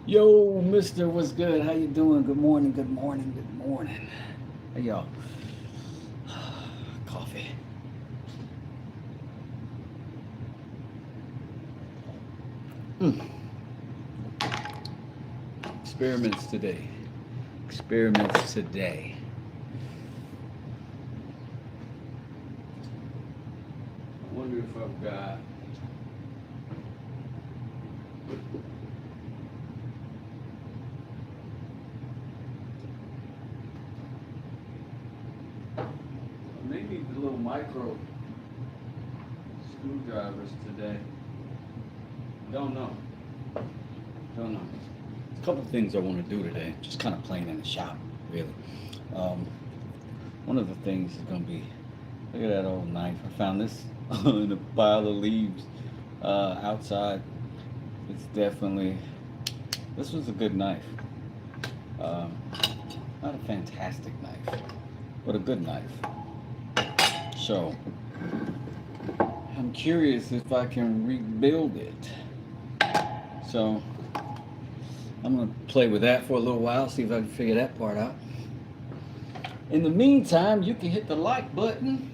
Yo, Mister, what's good? How you doing? Good morning. Good morning. Good morning. Hey, y'all. Coffee. Mm. Experiments today. Experiments today. I wonder if I've got. Maybe the little micro screwdrivers today. Don't know. Don't know. A couple of things I want to do today. Just kind of playing in the shop, really. One of the things is going to be, look at that old knife. I found this in a pile of leaves outside. It's definitely, this was a good knife. Not a fantastic knife, but a good knife. So, I'm curious if I can rebuild it. So, I'm going to play with that for a little while, see if I can figure that part out. In the meantime, you can hit the like button.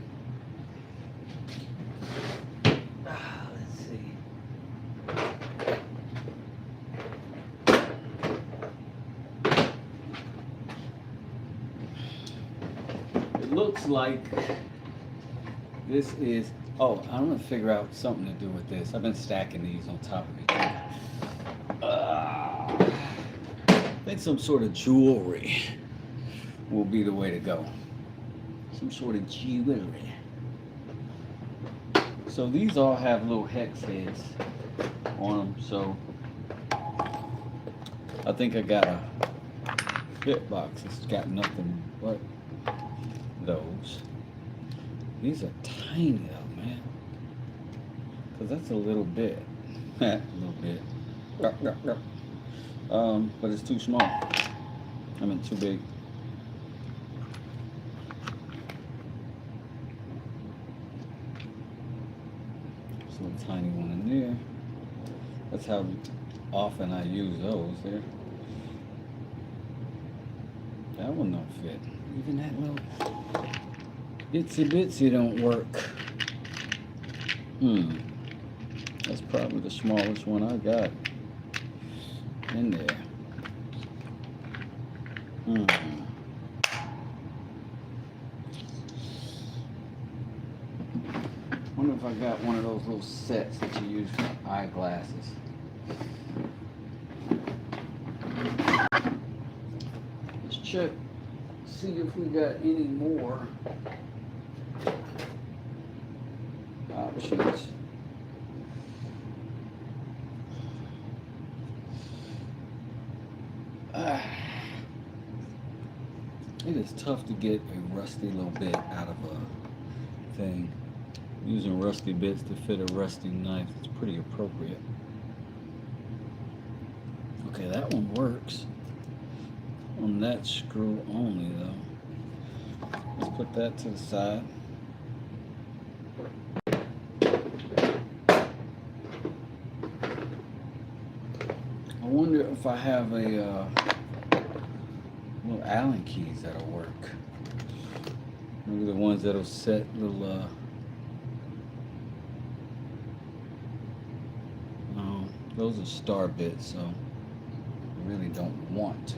Let's see. It looks like this is, oh, I'm going to figure out something to do with this. I've been stacking these on top of each other. I think some sort of jewelry will be the way to go. Some sort of jewelry. So these all have little hex heads on them. So I think I got a bit box. It's got nothing but those. These are tiny though, man. Cause that's a little bit. A little bit. But it's too small. I mean too big. There's a little tiny one in there. That's how often I use those there. That one don't fit. Even that little itsy bitsy don't work. That's probably the smallest one I got in there. Wonder if I got one of those little sets that you use for eyeglasses. check, see if we got any more options. It is tough to get a rusty little bit out of a thing. Using rusty bits to fit a rusty knife is pretty appropriate. Okay, that one works on that screw only though. Let's put that to the side. I wonder if I have a little Allen keys that'll work. Maybe the ones that'll set little no, those are star bits, so I really don't want to.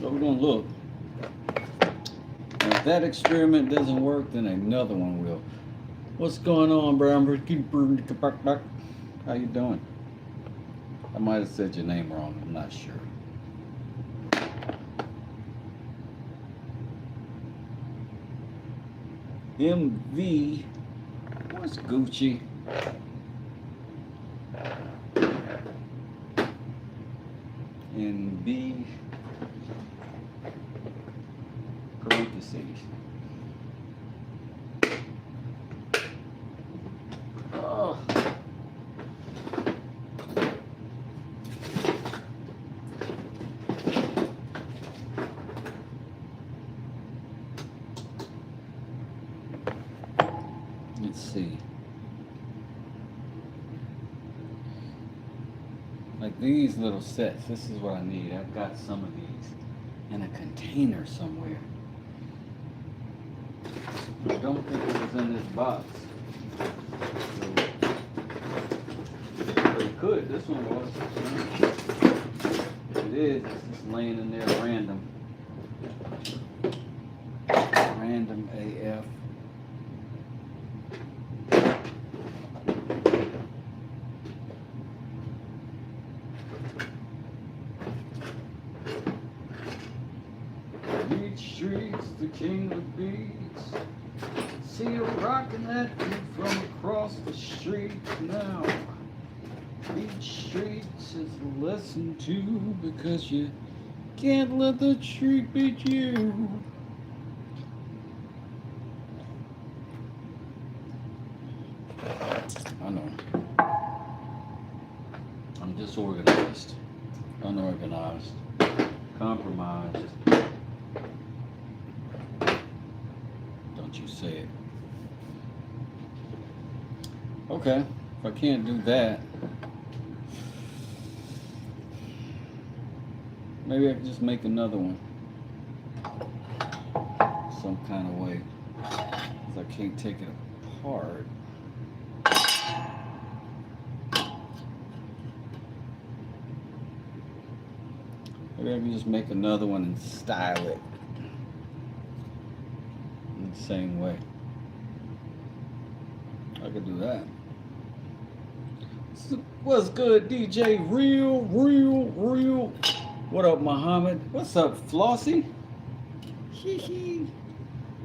So we're gonna look. If that experiment doesn't work, then another one will. What's going on, Brown? How you doing? I might have said your name wrong. I'm not sure. MV. What's Gucci? And B. Parentheses. Oh. Let's see. Like these little sets, this is what I need. I've got some of these in a container somewhere. I don't think it was in this box. So it could. This one was. It is. It's just laying in there random. Random AF. Beat Streets, the king of beats. See you rocking that beat from across the street now. Beat Streets is a lesson too, because you can't let the street beat you. I know. I'm disorganized, unorganized, compromised. Don't you say it. Okay, if I can't do that, maybe I can just make another one some kind of way, because I can't take it apart. Maybe I can just make another one and style it in the same way. I could do that. What's good, DJ? Real. What up, Muhammad? What's up, Flossie?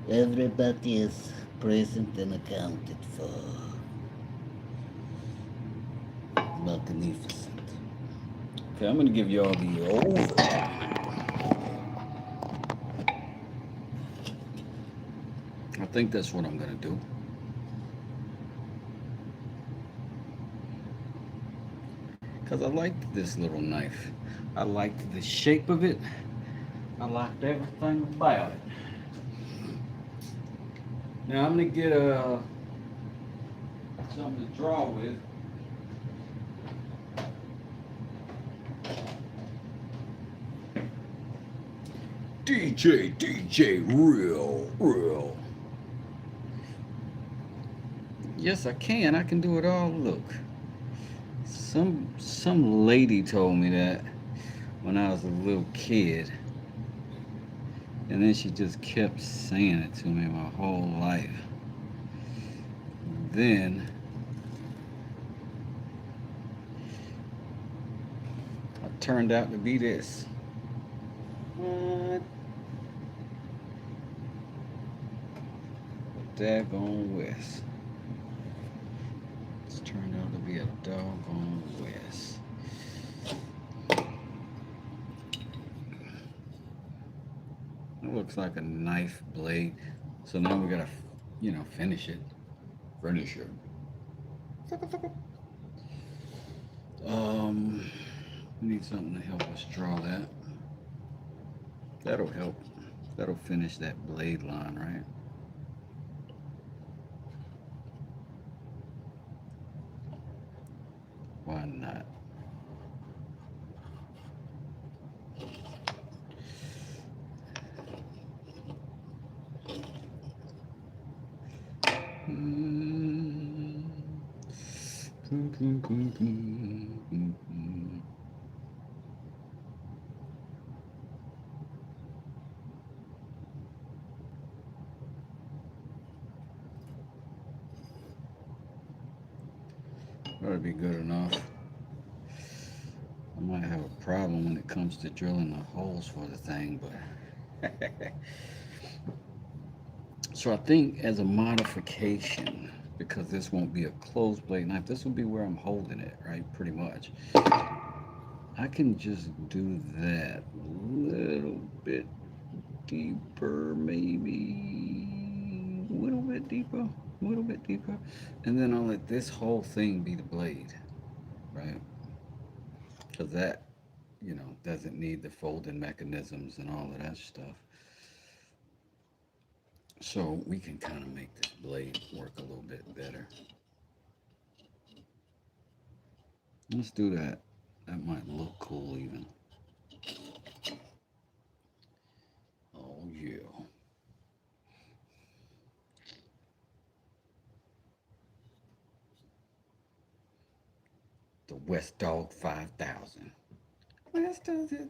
Everybody is present and accounted for. Magnificent. Okay, I'm gonna give y'all the over. I think that's what I'm gonna do. Because I liked this little knife. I liked the shape of it. I liked everything about it. Now I'm gonna get something to draw with. DJ, real. Yes, I can. I can do it all. Look. Some lady told me that when I was a little kid. And then she just kept saying it to me my whole life. Then it turned out to be this. What? Daggone West. It's turned out to be a doggone West. It looks like a knife blade. So now we gotta, finish it. Finish it. We need something to help us draw that. That'll help. That'll finish that blade line, right? Why not? That'll be good enough. I might have a problem when it comes to drilling the holes for the thing, but so I think as a modification, because this won't be a closed blade knife, this will be where I'm holding it, right? Pretty much. I can just do that a little bit deeper, maybe a little bit deeper, and then I'll let this whole thing be the blade, right? Because that, doesn't need the folding mechanisms and all of that stuff. So we can kind of make this blade work a little bit better. Let's do that. That might look cool even. Oh yeah. The West Dog 5000. Let's do it.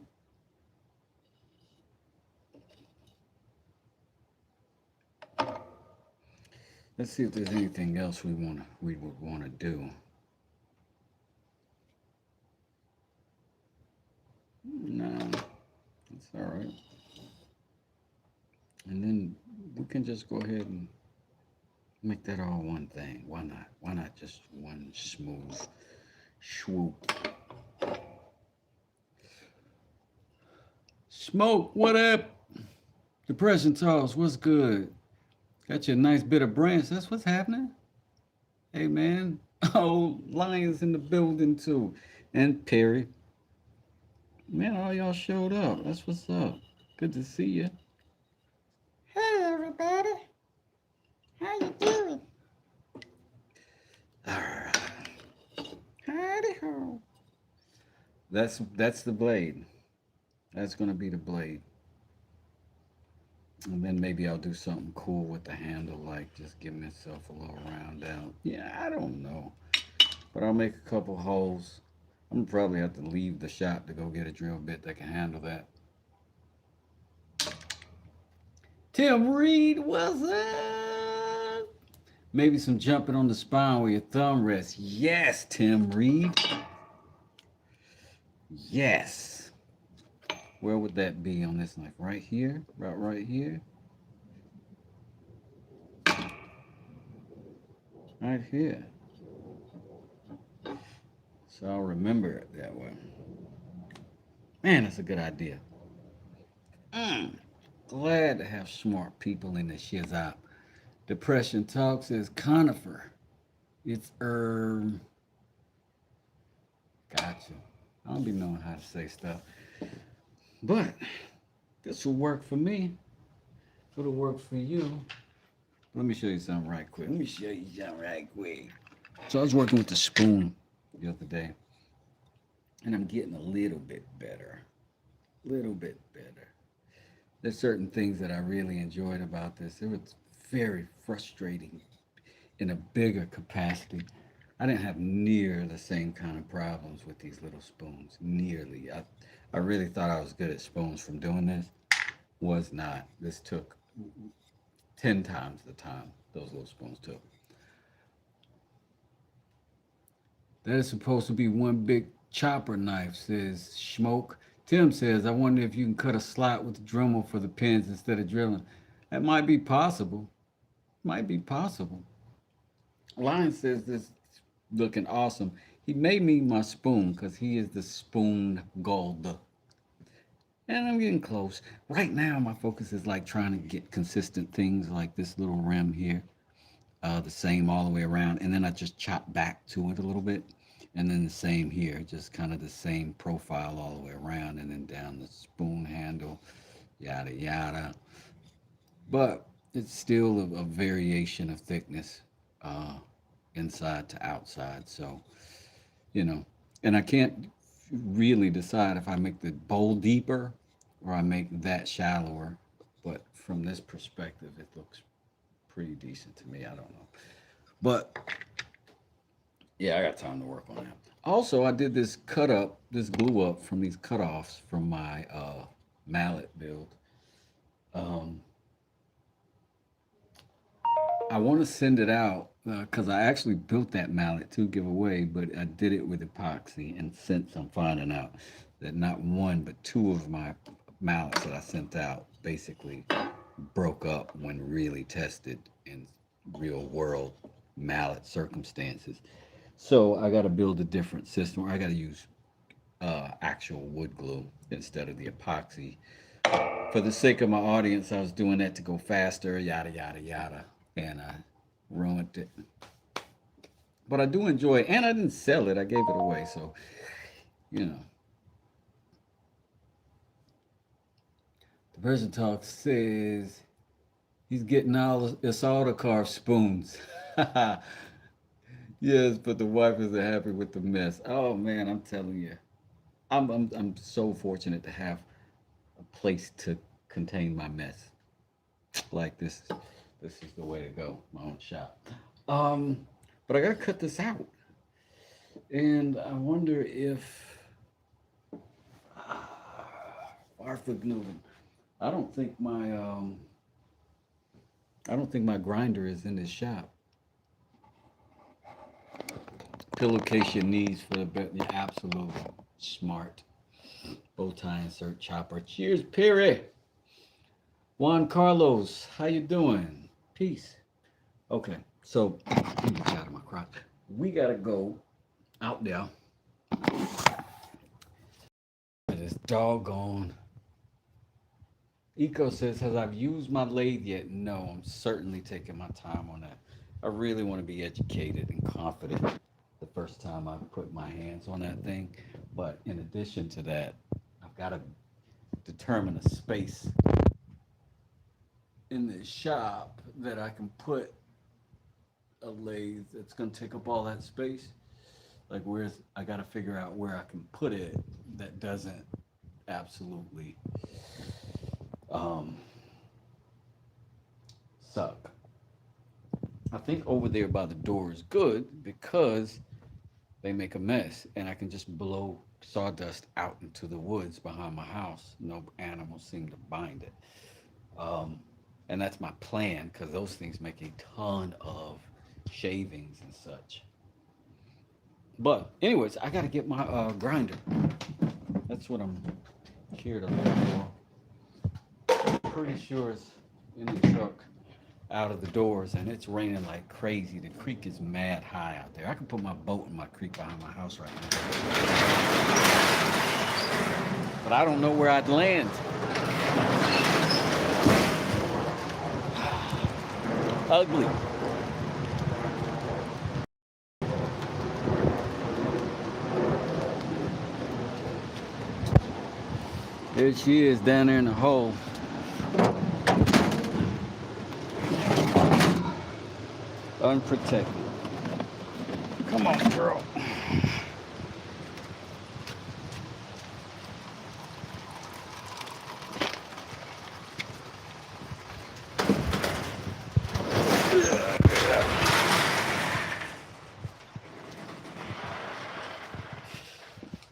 Let's see if there's anything else we would want to do. No, that's all right. And then we can just go ahead and make that all one thing. Why not? Why not just one smooth swoop? Smoke, what up? Depression Talks, what's good? Got you a nice bit of branch. That's what's happening. Hey, man. Oh, Lions in the building, too. And Perry. Man, all y'all showed up. That's what's up. Good to see you. Hey everybody, how you doing? All right. Howdy ho. That's the blade. That's gonna be the blade. And then maybe I'll do something cool with the handle, like just give myself a little round out. Yeah, I don't know. But I'll make a couple holes. I'm gonna probably have to leave the shop to go get a drill bit that can handle that. Tim Reed, what's up? Maybe some jumping on the spine where your thumb rests. Yes, Tim Reed. Yes. Where would that be on this knife? Right here? Right here? Right here. So I'll remember it that way. Man, that's a good idea. Glad to have smart people in the shiz up. Depression Talks is conifer. It's Gotcha. I don't be knowing how to say stuff. But this will work for me. It'll work for you. Let me show you something right quick. So I was working with the spoon the other day, and I'm getting a little bit better. There's certain things that I really enjoyed about this. It was very frustrating in a bigger capacity. I didn't have near the same kind of problems with these little spoons. Nearly. I really thought I was good at spoons from doing this. was not. This took 10 times the time those little spoons took. That is supposed to be one big chopper knife, says Schmoke. Tim says, I wonder if you can cut a slot with the Dremel for the pins instead of drilling. That might be possible. Might be possible. Lion says this looking awesome. He made me my spoon because he is the spoon gold. And I'm getting close. Right now, my focus is like trying to get consistent things like this little rim here, the same all the way around. And then I just chop back to it a little bit. And then the same here, just kind of the same profile all the way around and then down the spoon handle, yada, yada. But it's still a variation of thickness, inside to outside. So, you know, and I can't really decide if I make the bowl deeper or I make that shallower. But from this perspective, it looks pretty decent to me. I don't know. But yeah, I got time to work on that. Also, I did this cut up, this glue up from these cutoffs from my mallet build. Um, I want to send it out because I actually built that mallet to give away, but I did it with epoxy. And since I'm finding out that not one, but two of my mallets that I sent out basically broke up when really tested in real world mallet circumstances. So I got to build a different system, or I got to use actual wood glue instead of the epoxy. For the sake of my audience, I was doing that to go faster, yada, yada, yada. And I ruined it. But I do enjoy it. And I didn't sell it, I gave it away. So, you know. The person talks says he's getting all it's all the carved spoons. Yes, but the wife isn't happy with the mess. Oh man, I'm telling you. I'm so fortunate to have a place to contain my mess. Like this is the way to go, my own shop. Um, but I gotta cut this out. And I wonder if Arthur I don't think my I don't think my grinder is in this shop. Pillowcase your knees for the best. Yeah, absolutely smart. Bow tie insert chopper. Cheers, Perry. Juan Carlos, how you doing? Peace. Okay, so let me get out of my crotch. We gotta go out there. This doggone. Eco says, has I've used my lathe yet? No, I'm certainly taking my time on that. I really want to be educated and confident the first time I put my hands on that thing. But in addition to that, I've got to determine a space in the shop that I can put a lathe that's going to take up all that space. Like where's I got to figure out where I can put it that doesn't absolutely suck. I think over there by the door is good because they make a mess and I can just blow sawdust out into the woods behind my house. No animals seem to bind it. And that's my plan because those things make a ton of shavings and such. But anyways, I got to get my grinder. That's what I'm here to look for. Pretty sure it's in the truck out of the doors and it's raining like crazy. The creek is mad high out there. I can put my boat in my creek behind my house right now. But I don't know where I'd land. Ugly. There she is down there in the hole. Unprotected. Come on, girl.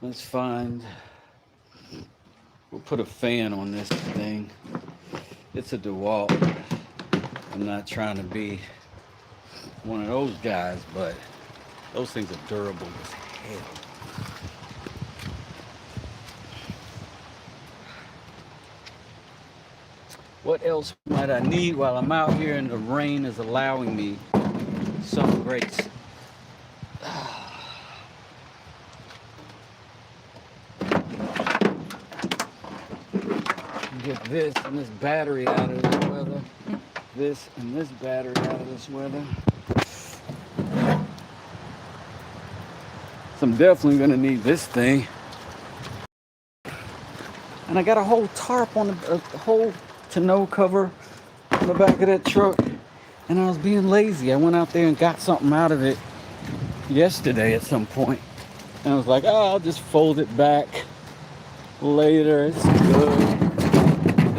Let's find, we'll put a fan on this thing. It's a DeWalt. I'm not trying to be one of those guys, but those things are durable as hell. What else might I need while I'm out here and the rain is allowing me some grace? Get this and this battery out of this weather. This and this battery out of this weather. So I'm definitely gonna need this thing. And I got a whole tarp on a whole tonneau cover on the back of that truck. And I was being lazy. I went out there and got something out of it yesterday at some point. And I was like, oh, I'll just fold it back later. It's good.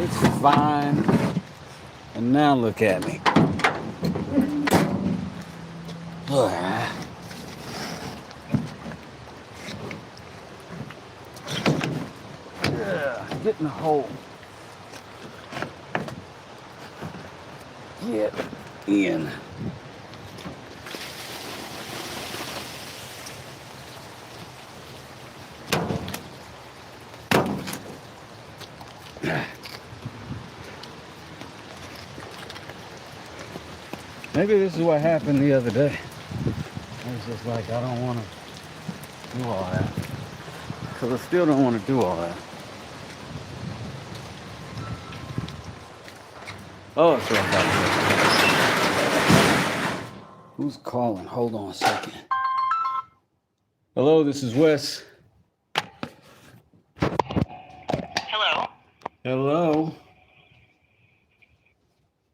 It's fine. And now look at me. Get in the hole. Get in. Maybe this is what happened the other day. I was just like, I don't want to do all that. Because I still don't want to do all that. Oh, it's right back there. Who's calling? Hold on a second. Hello, this is Wes. Hello. Hello.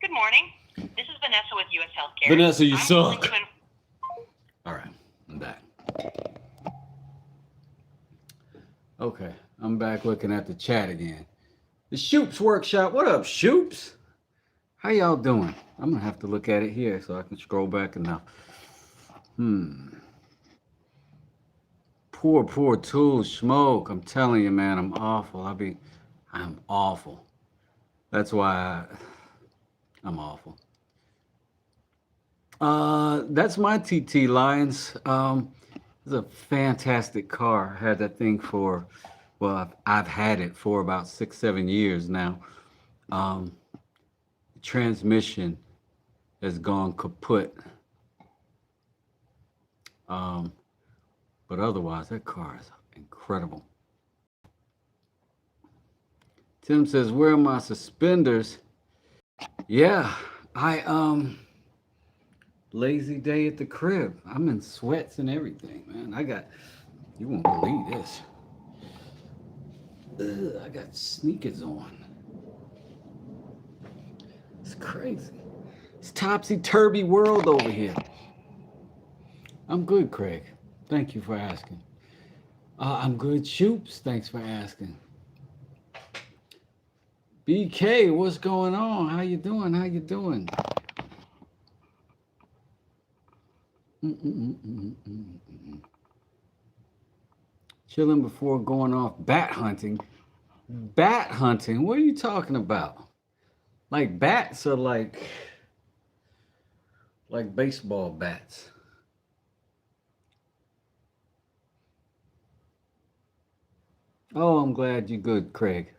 Good morning. This is Vanessa with U.S. Healthcare. Vanessa, you I'm calling suck. to All right, I'm back. Okay, I'm back looking at the chat again. The Shoops Workshop. What up, Shoops? How y'all doing? I'm gonna have to look at it here so I can scroll back enough. Poor tools, smoke. I'm telling you, man, I'm awful. I'm awful. That's why I'm awful. That's my TT Lions. It's a fantastic car. I had that thing for, well, I've had it for about 6-7 years now. The transmission has gone kaput. But otherwise, that car is incredible. Tim says, where are my suspenders? Yeah, lazy day at the crib. I'm in sweats and everything, man. You won't believe this. I got sneakers on. It's crazy. It's topsy-turvy world over here. I'm good, Craig. Thank you for asking. I'm good, Shoops. Thanks for asking. BK, what's going on? How you doing? How you doing? Chilling before going off bat hunting. Bat hunting? What are you talking about? Like bats are like baseball bats. Oh, I'm glad you're good, Craig.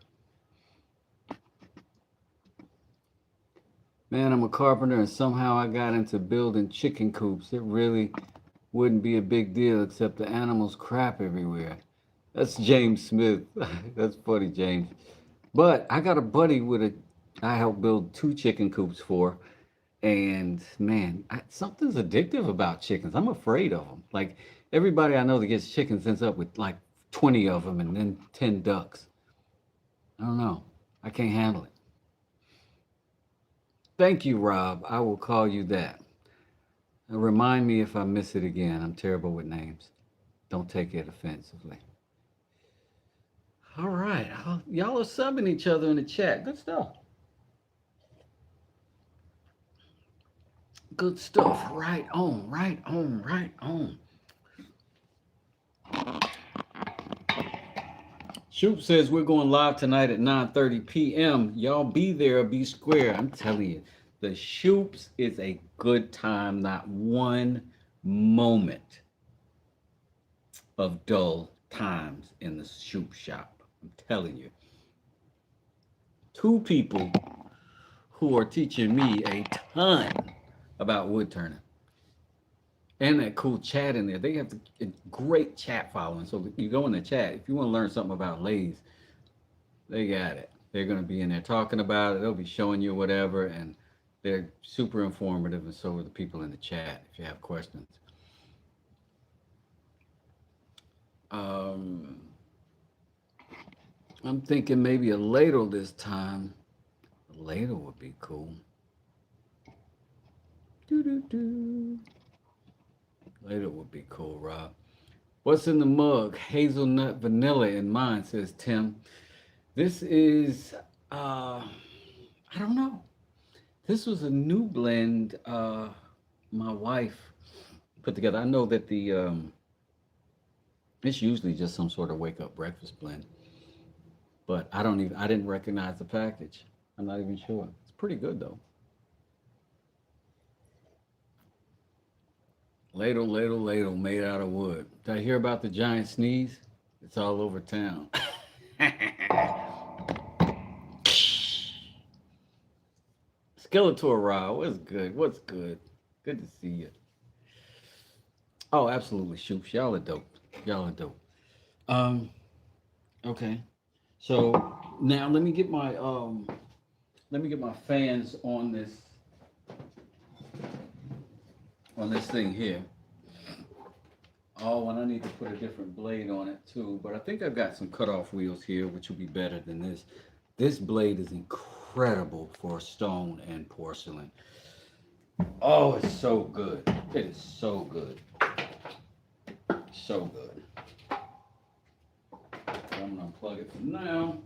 Man, I'm a carpenter and somehow I got into building chicken coops. It really wouldn't be a big deal except the animals crap everywhere. That's James Smith. That's funny, James. But I got a buddy I helped build 2 chicken coops for. And man, something's addictive about chickens. I'm afraid of them. Like everybody I know that gets chickens ends up with like 20 of them and then 10 ducks. I don't know. I can't handle it. Thank you, Rob. I will call you that. Remind me if I miss it again. I'm terrible with names. Don't take it offensively. All right. Y'all are subbing each other in the chat. Good stuff. Good stuff. Right on, right on, right on. Shoop says we're going live tonight at 9:30 p.m. Y'all be there or be square. I'm telling you, the Shoops is a good time, not one moment of dull times in the Shoop shop. I'm telling you. Two people who are teaching me a ton about wood turning. And that cool chat in there. They have a great chat following. So you go in the chat. If you want to learn something about lathes, they got it. They're going to be in there talking about it. They'll be showing you whatever. And they're super informative. And so are the people in the chat if you have questions. I'm thinking maybe a ladle this time. A ladle would be cool. Doo-doo-doo. Later would be cool, Rob. What's in the mug? Hazelnut vanilla in mine, says Tim. This is, I don't know. This was a new blend my wife put together. I know that it's usually just some sort of wake up breakfast blend, but I didn't recognize the package. I'm not even sure. It's pretty good though. Ladle, ladle, ladle, made out of wood. Did I hear about the giant sneeze? It's all over town. Skeletor Raw, what's good? What's good? Good to see you. Oh, absolutely, Shoops. Y'all are dope. Y'all are dope. Okay. So now let me get my fans on this thing here. Oh, and I need to put a different blade on it too, but I think I've got some cutoff wheels here, which will be better than this. This blade is incredible for stone and porcelain. Oh, it's so good. It is so good. So good. I'm gonna unplug it for now.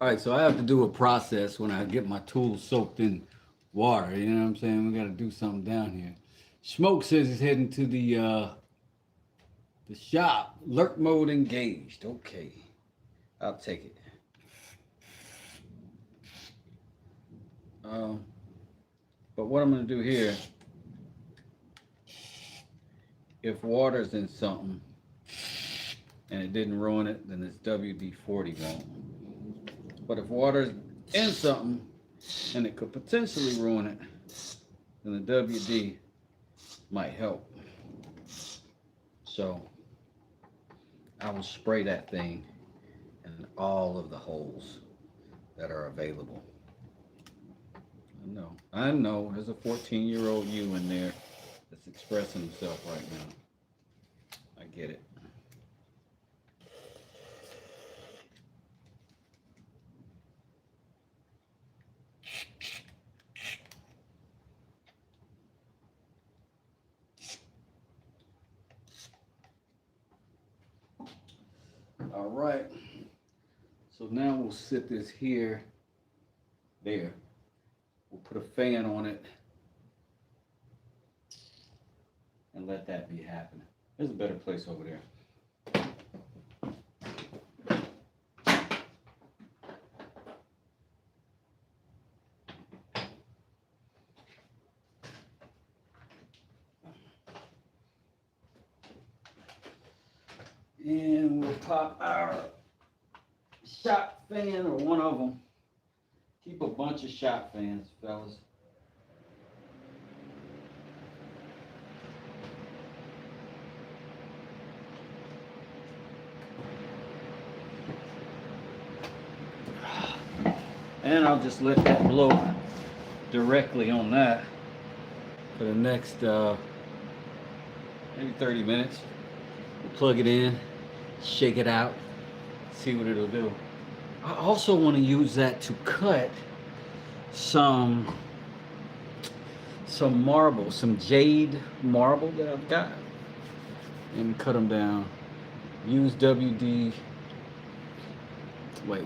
All right, so I have to do a process when I get my tools soaked in water. You know what I'm saying? We got to do something down here. Smoke says he's heading to the shop. Lurk mode engaged. Okay, I'll take it. But what I'm gonna do here, if water's in something and it didn't ruin it, then this WD-40 won't. But if water's in something and it could potentially ruin it, then the WD might help. So I will spray that thing in all of the holes that are available. I know, there's a 14-year-old you in there that's expressing himself right now. I get it. All right, so now we'll sit this here, there. We'll put a fan on it and let that be happening. There's a better place over there. And we'll pop our shop fan or one of them. Keep a bunch of shop fans, fellas. And I'll just let that blow directly on that for the next maybe 30 minutes. We'll plug it in, shake it out, see what it'll do. I also want to use that to cut some marble, some jade marble that I've got, and cut them down. Use WD. Wait.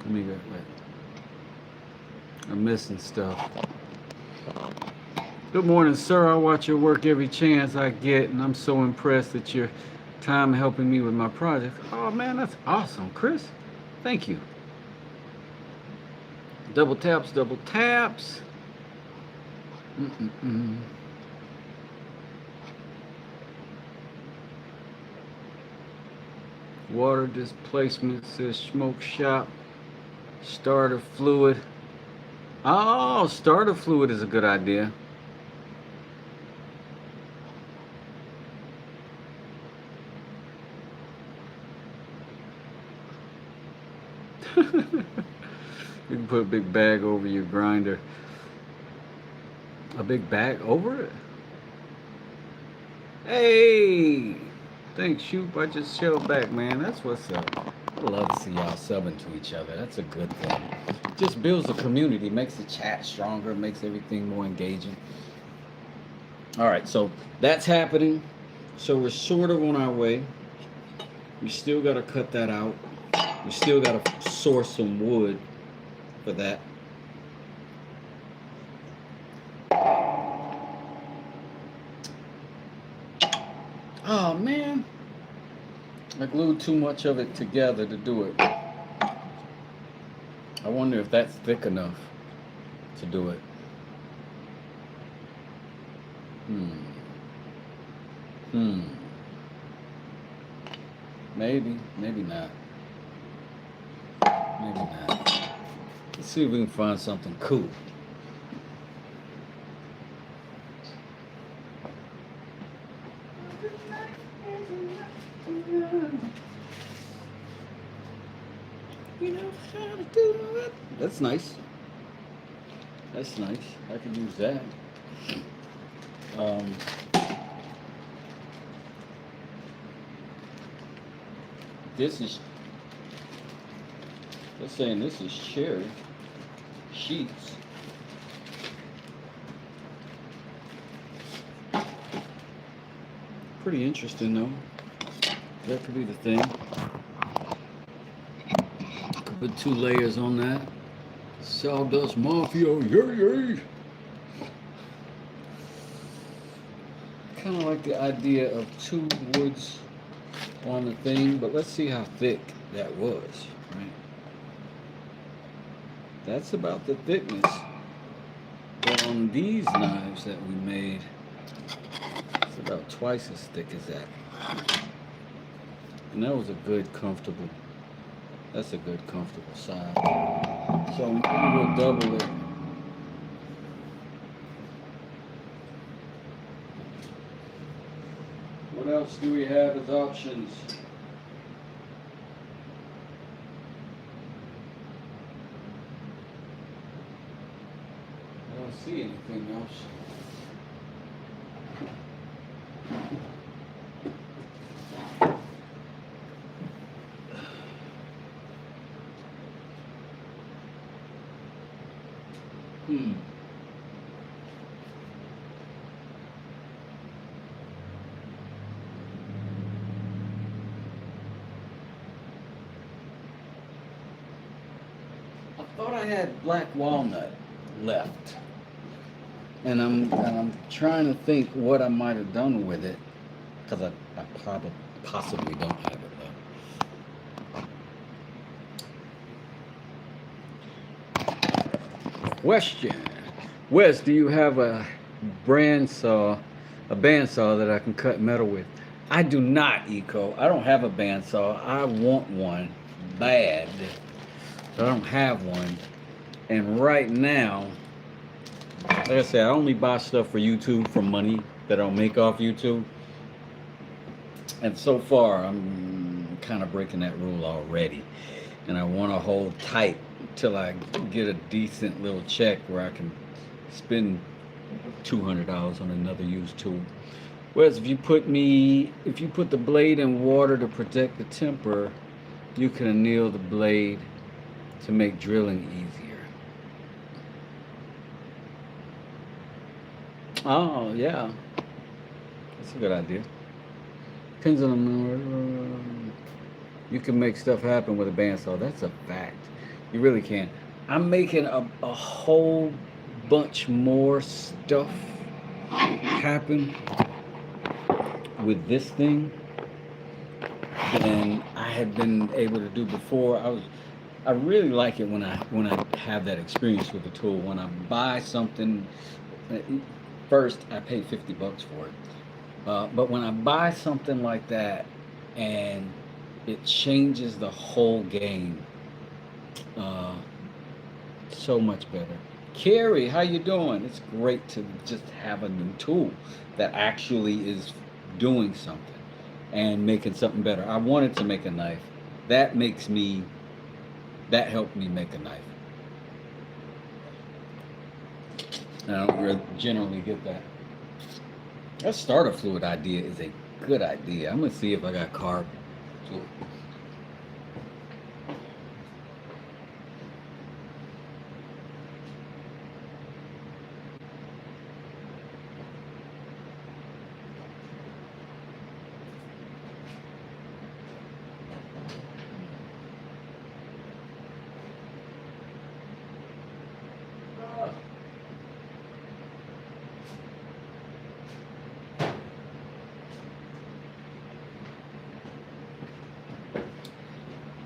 Let me go. Wait. I'm missing stuff. Good morning, sir. I watch your work every chance I get, and I'm so impressed at your time helping me with my project. Oh man, that's awesome, Chris. Thank you. Double taps. Water displacement, says smoke shop. Starter fluid. Oh, starter fluid is a good idea. You can put a big bag over your grinder. A big bag over it? Hey! Thanks, Shoop. I just shelled back, man. That's what's up. I love to see y'all subbing to each other. That's a good thing. Just builds the community, makes the chat stronger, makes everything more engaging. All right, so that's happening. So we're sort of on our way. We still got to cut that out. We still got to source some wood for that. Oh man, I glued too much of it together to do it. I wonder if that's thick enough to do it. Maybe not. Maybe not. Let's see if we can find something cool. You know how to do it. That's nice. That's nice. I could use that. This is, they're saying this is cherry sheets. Pretty interesting though. That could be the thing. Could put 2 layers on that. Sawdust Mafia, yay! Kind of like the idea of 2 woods on the thing, but let's see how thick that was, right? That's about the thickness. But on these knives that we made, it's about twice as thick as that. And that was a good, comfortable, that's a good, comfortable size. So maybe we'll double it. What else do we have as options? I don't see anything else. I thought I had black walnut left, and I'm trying to think what I might have done with it, because I possibly don't have it left. Question: Wes, do you have a bandsaw that I can cut metal with? I do not, Eco. I don't have a bandsaw. I want one bad. But I don't have one. And right now, like I said, I only buy stuff for YouTube for money that I'll make off YouTube. And so far, I'm kind of breaking that rule already. And I want to hold tight until I get a decent little check where I can spend $200 on another used tool. Whereas if you put the blade in water to protect the temper, you can anneal the blade to make drilling easier. Oh, yeah. That's a good idea. Depends on you can make stuff happen with a bandsaw. That's a fact. You really can. I'm making a whole bunch more stuff happen with this thing than I had been able to do before. I really like it when I have that experience with the tool. When I buy something, first I pay $50 for it. But when I buy something like that and it changes the whole game, so much better. Carrie, how you doing? It's great to just have a new tool that actually is doing something and making something better. I wanted to make a knife. That helped me make a knife. And I don't generally get that. That starter fluid idea is a good idea. I'm gonna see if I got carb too.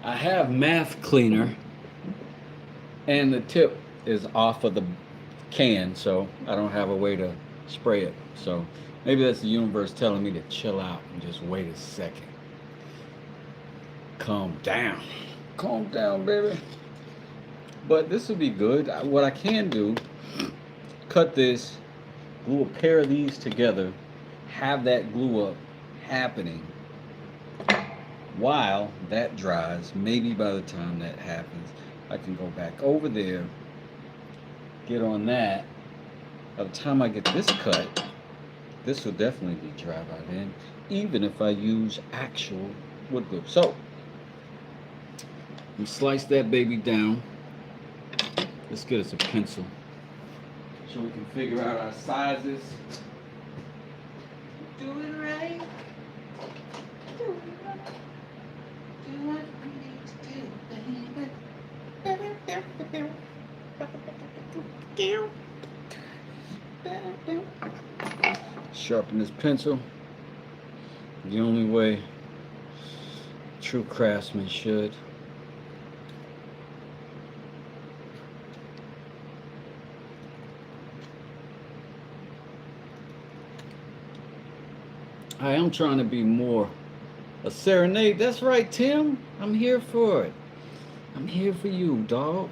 I have Math Cleaner, and the tip is off of the can, so I don't have a way to spray it. So maybe that's the universe telling me to chill out and just wait a second. Calm down, baby. But this would be good. What I can do, cut this, glue a pair of these together, have that glue up happening while that dries. Maybe by the time that happens, I can go back over there, get on that. By the time I get this cut, this will definitely be dry by then, even if I use actual wood glue. So, we slice that baby down. Let's get us a pencil so we can figure out our sizes. Do it right. Do it right. Do what we need to do, baby. Sharpen this pencil the only way true craftsmen should. I am trying to be more a serenade. That's right, Tim. I'm here for it. I'm here for you, dog.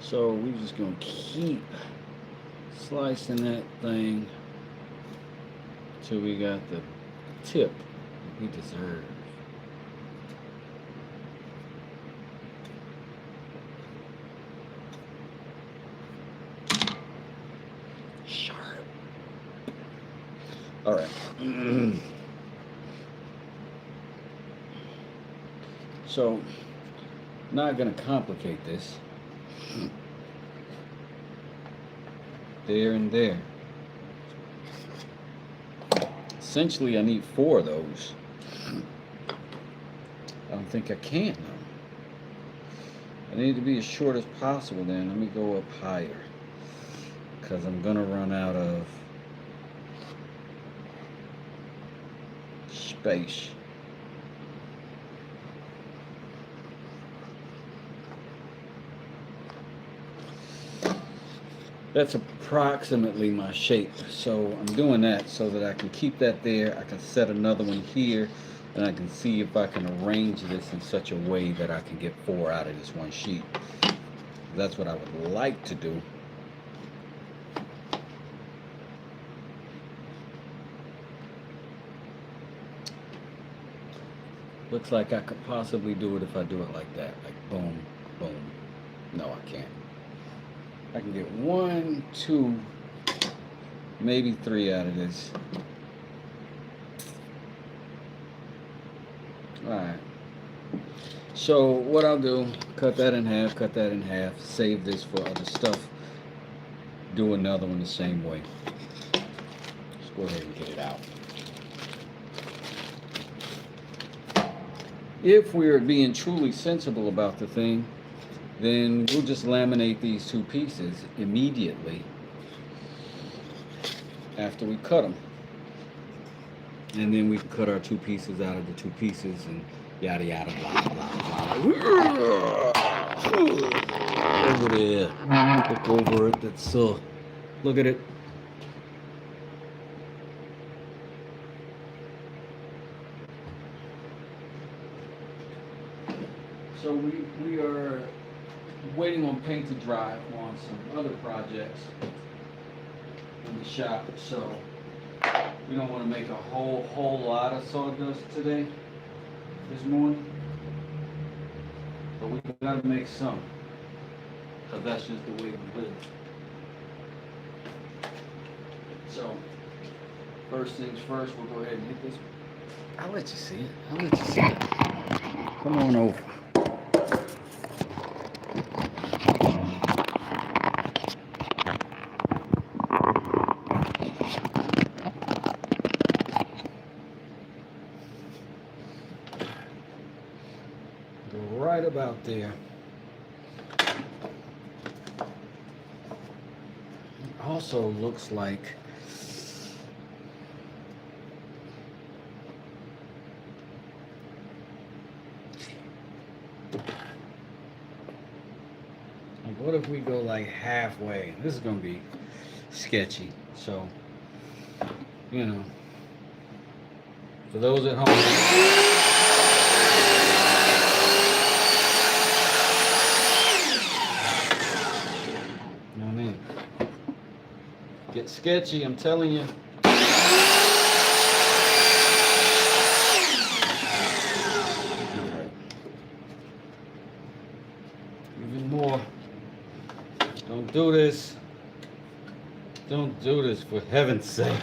So we're just gonna keep slicing that thing till we got the tip that we deserve. Sharp. All right. So, not gonna complicate this. There and there. Essentially, I need 4 of those. I don't think I can, though. I need to be as short as possible then. Let me go up higher, because I'm gonna run out of space. That's approximately my shape. So I'm doing that so that I can keep that there. I can set another one here, and I can see if I can arrange this in such a way that I can get 4 out of this one sheet. That's what I would like to do. Looks like I could possibly do it if I do it like that. Like boom, boom. No, I can't. I can get 1, 2, maybe 3 out of this. Alright. So what I'll do, cut that in half, save this for other stuff. Do another one the same way. Let's go ahead and get it out. If we're being truly sensible about the thing, then we'll just laminate these 2 pieces immediately after we cut them. And then we can cut our 2 pieces out of the 2 pieces and yada yada blah blah blah. Over there. Look over it. That's look at it. So we are waiting on paint to dry on some other projects in the shop, so we don't want to make a whole lot of sawdust today, this morning, but we gotta make some, because that's just the way we live. So first things first, we'll go ahead and hit this. I'll let you see it. I'll let you see it. Come on over. Right about there. Also looks like what if we go like halfway? This is gonna be sketchy. So, you know, for those at home. Get sketchy, I'm telling you. Even more. Don't do this. Don't do this, for heaven's sake.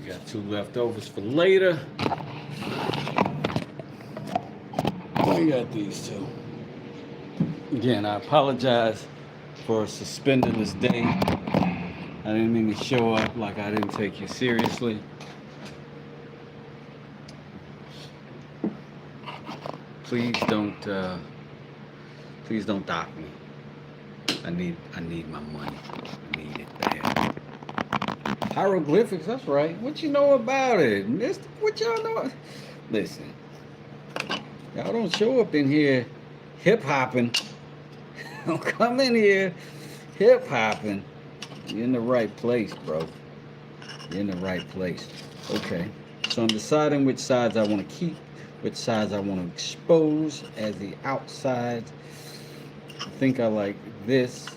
We got 2 leftovers for later. We got these 2. Again, I apologize for suspending this day. I didn't mean to show up like I didn't take you seriously. Please don't dock me. I need my money. I need it bad. Hieroglyphics, that's right. What you know about it? What y'all know? Listen, y'all don't show up in here hip hopping. Don't come in here hip hopping. You're in the right place, bro. You're in the right place. Okay. So I'm deciding which sides I want to keep, which sides I want to expose as the outside. I think I like this.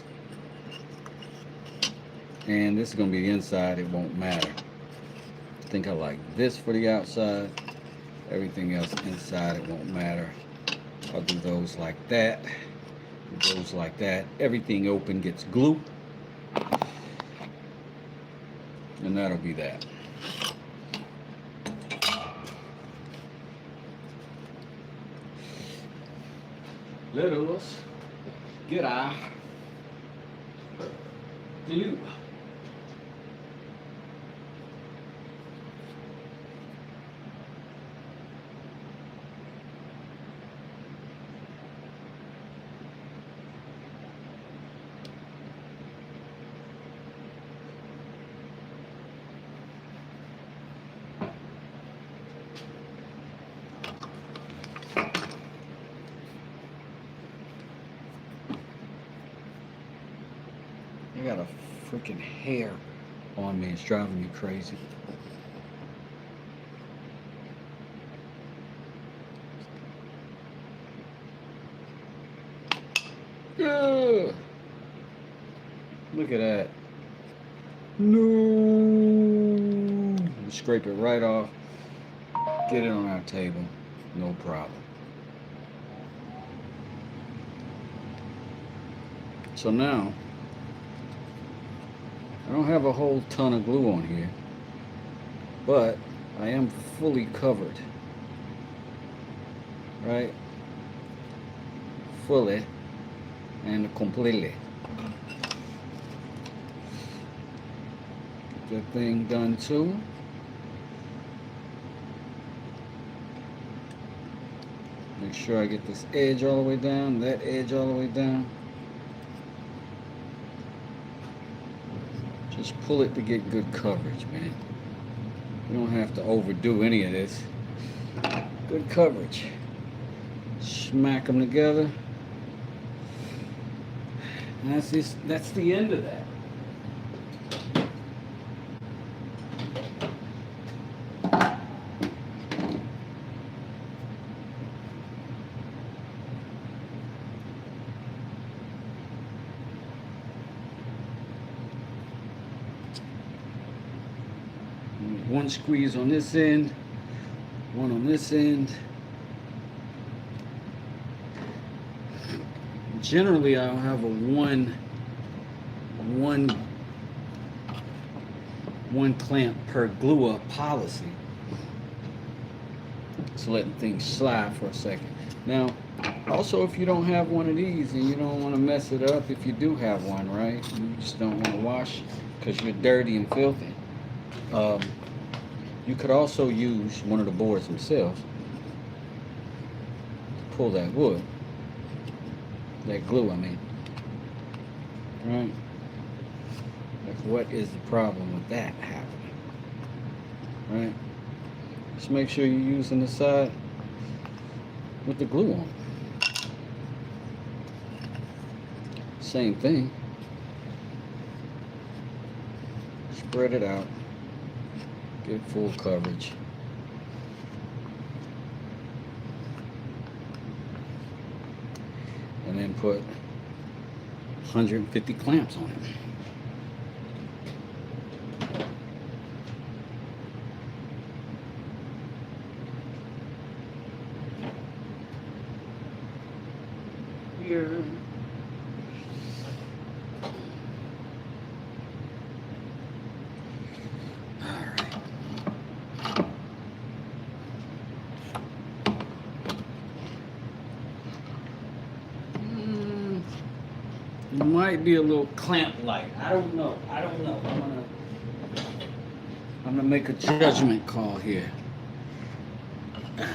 And this is going to be the inside. It won't matter. I think I like this for the outside. Everything else inside, it won't matter. I'll do those like that. It goes like that. Everything open gets glue. And that'll be that. Let us get our glue. freaking hair on me. It's driving me crazy. Ugh. Look at that. No. Scrape it right off. Get it on our table. No problem. So now, I don't have a whole ton of glue on here, but I am fully covered. Right? Fully and completely. Get that thing done too. Make sure I get this edge all the way down, that edge all the way down. Just pull it to get good coverage, man. You don't have to overdo any of this. Good coverage. Smack them together. And that's the end of that. One squeeze on this end, one on this end. Generally, I'll have a one clamp per glue up policy. So letting things slide for a second. Now, also, if you don't have one of these and you don't want to mess it up, if you do have one, right? You just don't want to wash because you're dirty and filthy. You could also use one of the boards themselves to pull that wood, that glue, I mean. Right? Like, what is the problem with that happening? Right? Just make sure you're using the side with the glue on. Same thing. Spread it out. Get full coverage. And then put 150 clamps on it. Here. It might be a little clamp light. I don't know. I'm gonna make a judgment call here. Yeah,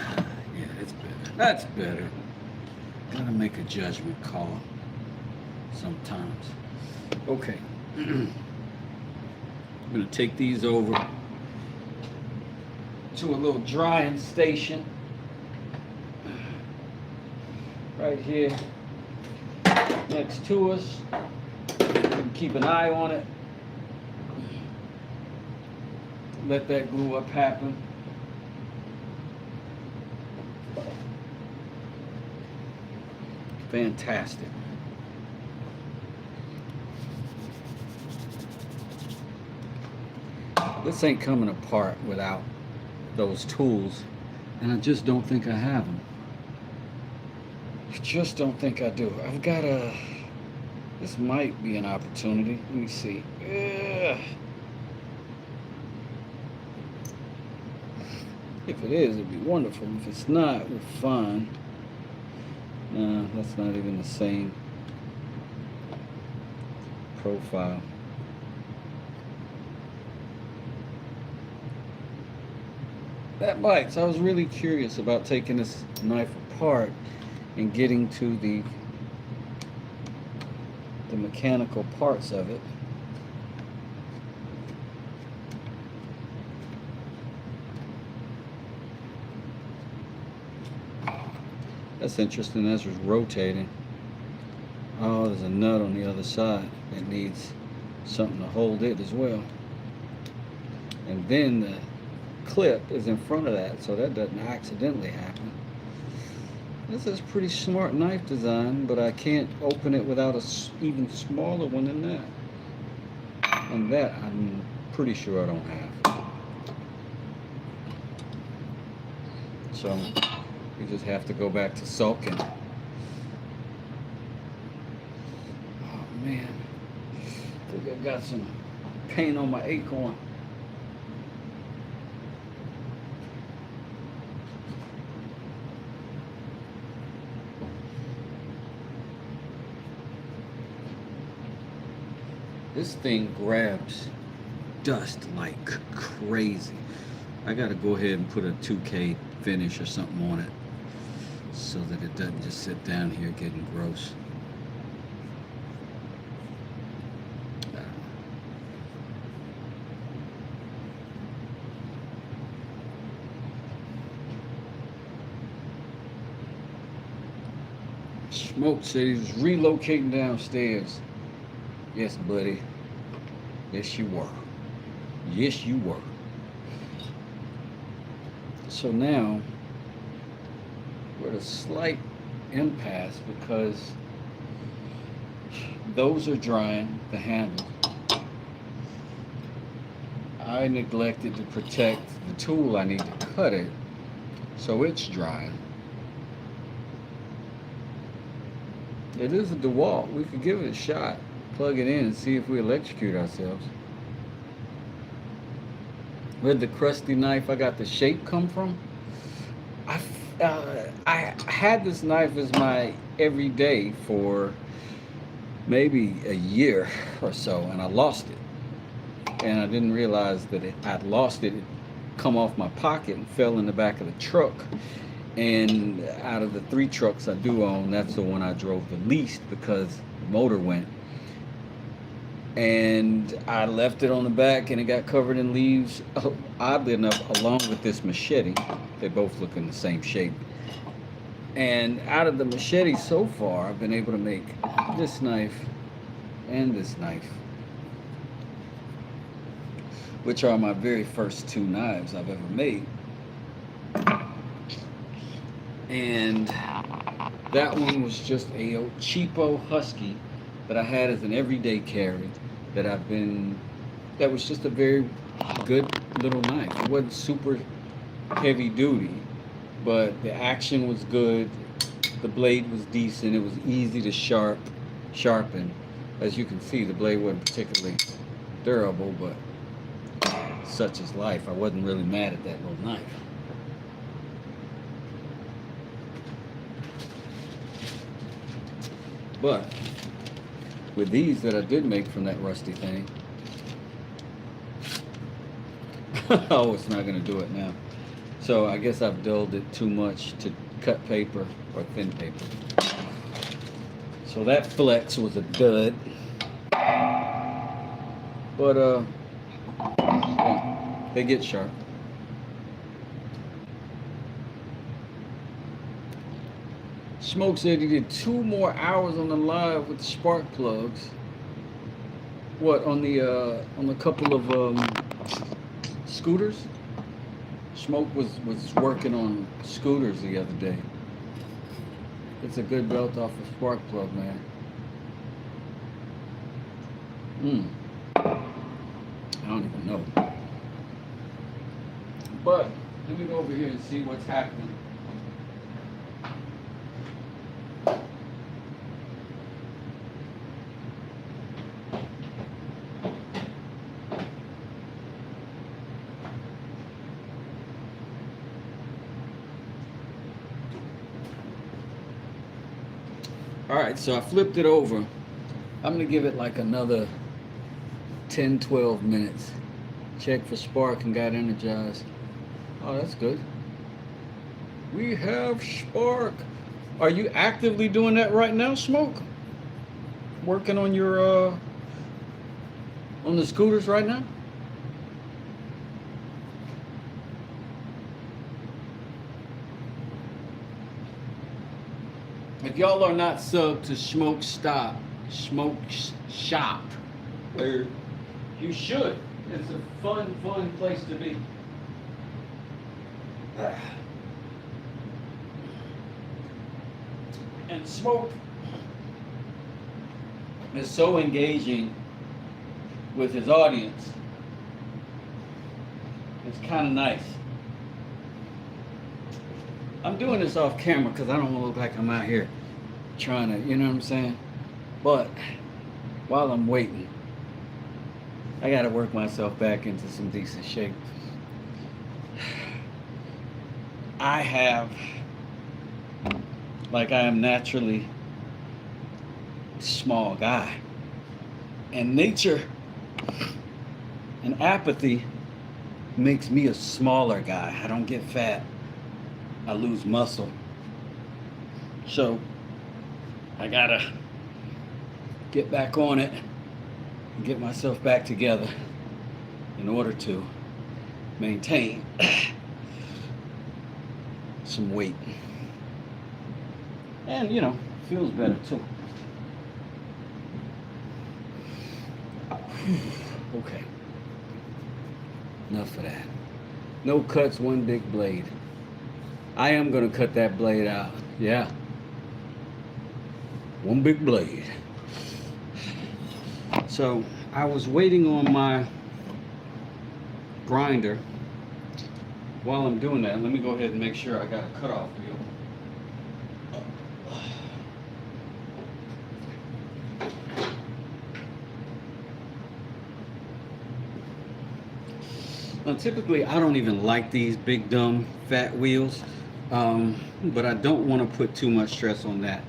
that's better. That's better. Gotta make a judgment call sometimes. Okay. I'm gonna take these over to a little drying station right here next to us. You can keep an eye on it. Let that glue up happen. Fantastic. This ain't coming apart without those tools, and I just don't think I have them. I just don't think I do. I've got a... This might be an opportunity. Let me see. If it is, it'd be wonderful. If it's not, we're fine. No, that's not even the same profile. That bites. I was really curious about taking this knife apart and getting to the mechanical parts of it. That's interesting. As it's rotating. Oh, there's a nut on the other side that needs something to hold it as well. And then the clip is in front of that, so that doesn't accidentally happen. This is pretty smart knife design, but I can't open it without a even smaller one than that. And that I'm pretty sure I don't have. So we just have to go back to sulking. Oh man, I think I got some paint on my acorn. This thing grabs dust like crazy. I gotta go ahead and put a 2K finish or something on it so that it doesn't just sit down here getting gross. Smoke said he was relocating downstairs. Yes, buddy. Yes, you were. Yes, you were. So now we're at a slight impasse because those are drying, the handles. I neglected to protect the tool I need to cut it, so it's drying. It is a DeWalt. We could give it a shot. Plug it in and see if we electrocute ourselves. Where'd the crusty knife I got the shape come from? I had this knife as my everyday for maybe a year or so, and I lost it. And I didn't realize that I'd lost it. It come off my pocket and fell in the back of the truck. And out of the 3 trucks I do own, that's the one I drove the least because the motor went. And I left it on the back and it got covered in leaves, oddly enough, along with this machete. They both look in the same shape. And out of the machete so far, I've been able to make this knife and this knife, which are my very first 2 knives I've ever made. And that one was just a cheapo Husky that I had as an everyday carry that was just a very good little knife. It wasn't super heavy duty, but the action was good. The blade was decent. It was easy to sharpen. As you can see, the blade wasn't particularly durable, but such is life. I wasn't really mad at that little knife. But with these that I did make from that rusty thing, oh, it's not going to do it now. So I guess I've dulled it too much to cut paper or thin paper. So that flex was a dud. But yeah, they get sharp. Smoke said he did 2 more hours on the live with the spark plugs. What, on the couple of scooters? Smoke was working on scooters the other day. It's a good belt off a spark plug, man. I don't even know. But let me go over here and see what's happening. Alright, so I flipped it over. I'm going to give it like another 10-12 minutes. Check for spark and got energized. Oh, that's good. We have spark. Are you actively doing that right now, Smoke? Working on your on the scooters right now? If y'all are not subbed to Smoke Shop, where you should. It's a fun place to be. And Smoke is so engaging with his audience. It's kind of nice. I'm doing this off camera because I don't want to look like I'm out here trying to, you know what I'm saying? But while I'm waiting, I got to work myself back into some decent shape. I am naturally a small guy. And nature and apathy makes me a smaller guy. I don't get fat. I lose muscle. So I gotta get back on it and get myself back together in order to maintain some weight. And, you know, feels better too. Okay. Enough of that. No cuts, one big blade. I am gonna cut that blade out. Yeah. One big blade. So I was waiting on my grinder. While I'm doing that, let me go ahead and make sure I got a cutoff wheel. Now, typically, I don't even like these big, dumb, fat wheels, but I don't want to put too much stress on that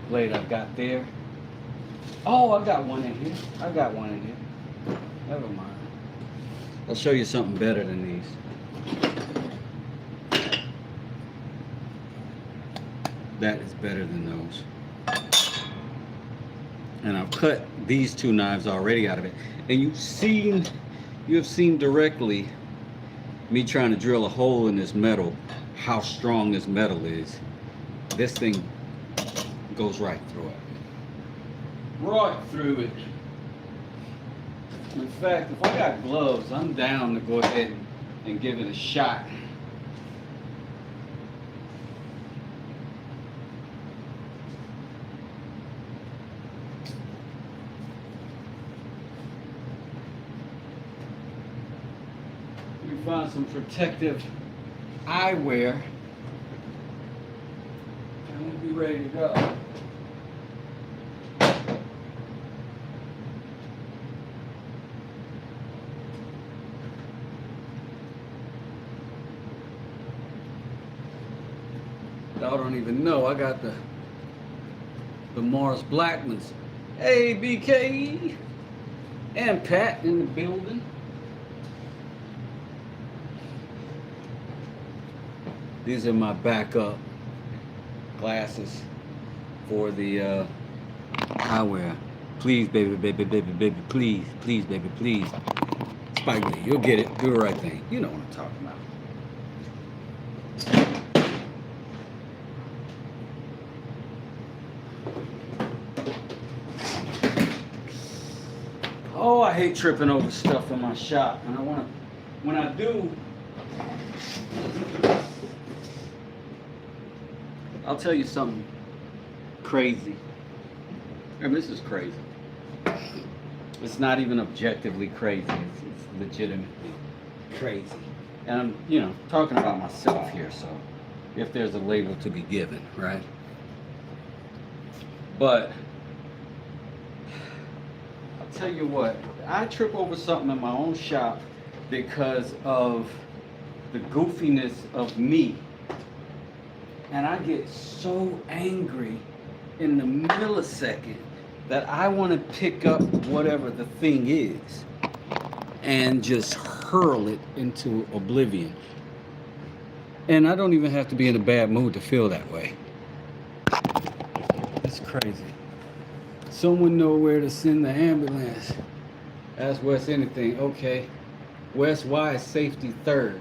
blade I've got there. Oh, I got one in here. Never mind. I'll show you something better than these. That is better than those. And I've cut these two knives already out of it. And you have seen directly me trying to drill a hole in this metal, how strong this metal is. This thing goes right through it. Right through it. In fact, if I got gloves, I'm down to go ahead and give it a shot. Let me find some protective eyewear. And we'll be ready to go. Y'all don't even know I got the Morris Blackmans. Hey, BK and Pat in the building. These are my backup glasses for the eyewear. Please, baby, please, baby, please. Spike Lee, you'll get it. Do the right thing. You know what I'm talking about. Oh, I hate tripping over stuff in my shop, and when I do, I'll tell you something crazy. I mean, this is crazy. It's not even objectively crazy. It's legitimately crazy. And I'm, talking about myself here, so if there's a label to be given, right? But I'll tell you what, I trip over something in my own shop because of the goofiness of me. And I get so angry in the millisecond that I want to pick up whatever the thing is and just hurl it into oblivion. And I don't even have to be in a bad mood to feel that way. It's crazy. Someone know where to send the ambulance. Ask Wes anything. Okay. Wes, why is safety third?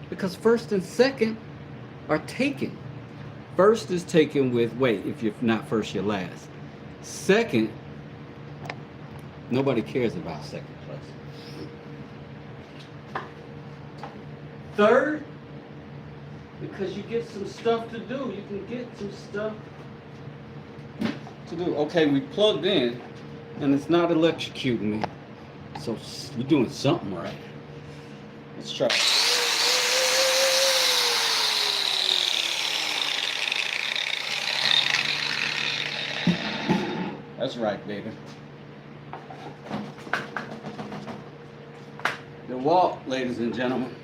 Because first and second are taken. First is taken with, wait, if you're not first, you're last. Second Nobody cares about second place. Third, because you get some stuff to do. You can get some stuff to do. Okay, we plugged in, and it's not electrocuting me. So we're doing something right. Let's try. That's right, baby. DeWalt, ladies and gentlemen.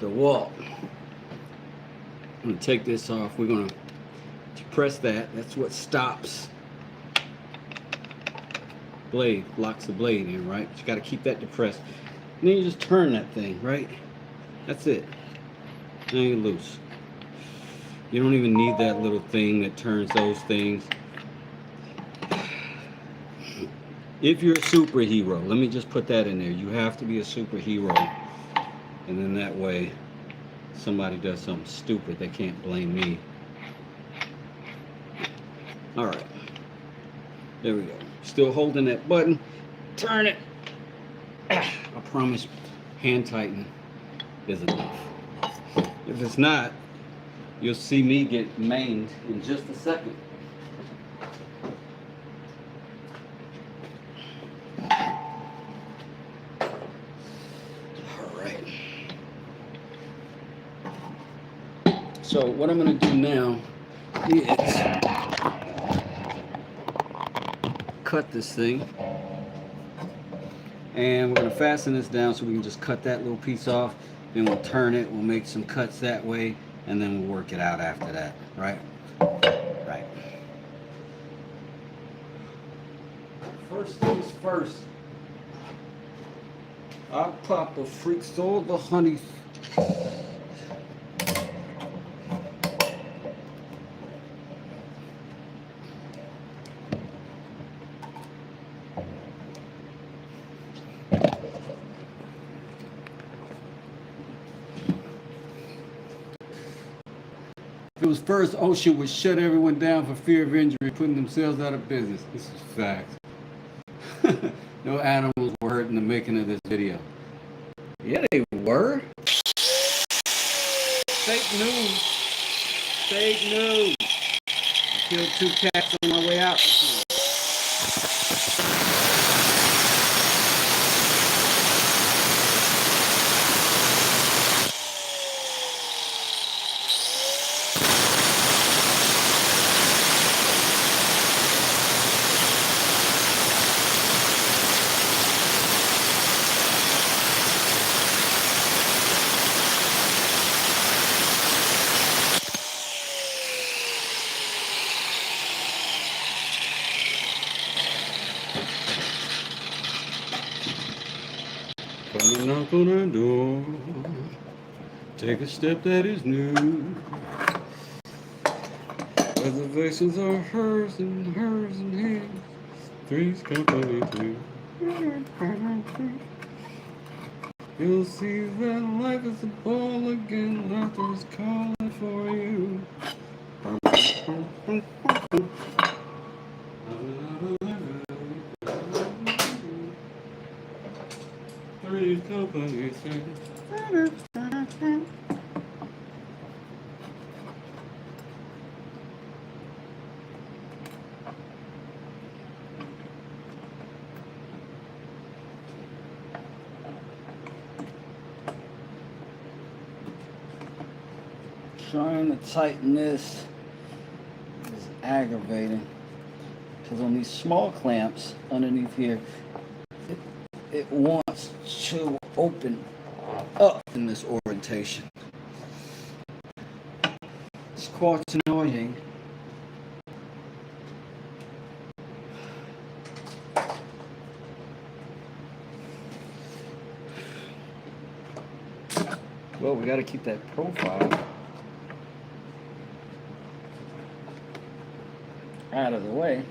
DeWalt. I'm going to take this off. We're going to press that. That's what stops. Blade, locks the blade in, right? You got to keep that depressed. And then you just turn that thing, right? That's it. Now you're loose. You don't even need that little thing that turns those things. If you're a superhero, let me just put that in there. You have to be a superhero. And then that way, somebody does something stupid, they can't blame me. All right. There we go. Still holding that button. Turn it. I promise, hand tighten is enough. If it's not, you'll see me get maimed in just a second. So what I'm going to do now is cut this thing, and we're going to fasten this down so we can just cut that little piece off. Then we'll turn it, we'll make some cuts that way, and then we'll work it out after that, right? Right. First things first, our Papa freaks all the honey. If it was first, OSHA would shut everyone down for fear of injury, putting themselves out of business. This is fact. No animals were hurt in the making of this video. Yeah, they were. Fake news. Fake news. I killed 2 cats on my way out. Come and knock on our door. Take a step that is new. Reservations are hers and his. Three's company too. You'll see that life is a ball again. Laughter is calling for you. Three's company too. Trying to tighten this is aggravating because on these small clamps underneath here, it wants to open up in this orientation. It's quite annoying. Well, we got to keep that profile out of the way.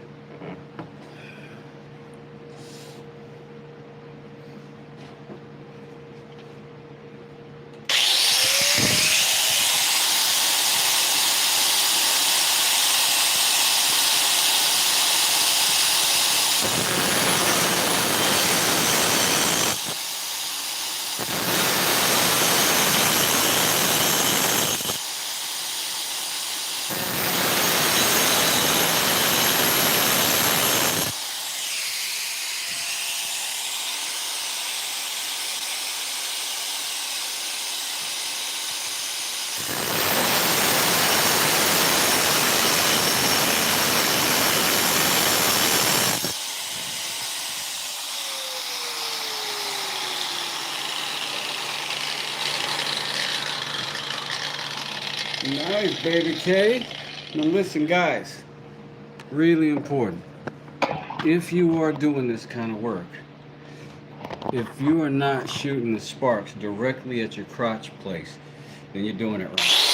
Nice, baby K. Now listen, guys. Really important. If you are doing this kind of work, if you are not shooting the sparks directly at your crotch place, then you're doing it right.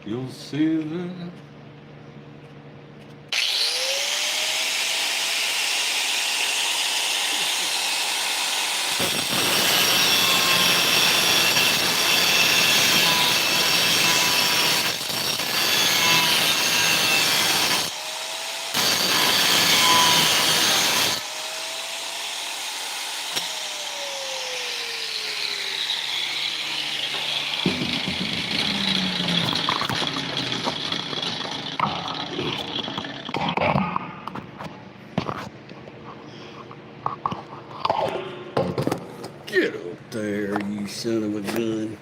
You'll see that. Get up there, you son of a gun.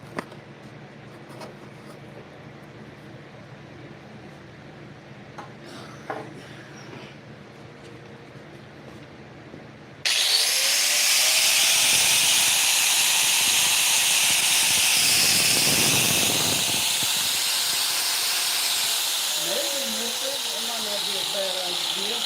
Maybe, mister. That might not be a bad idea.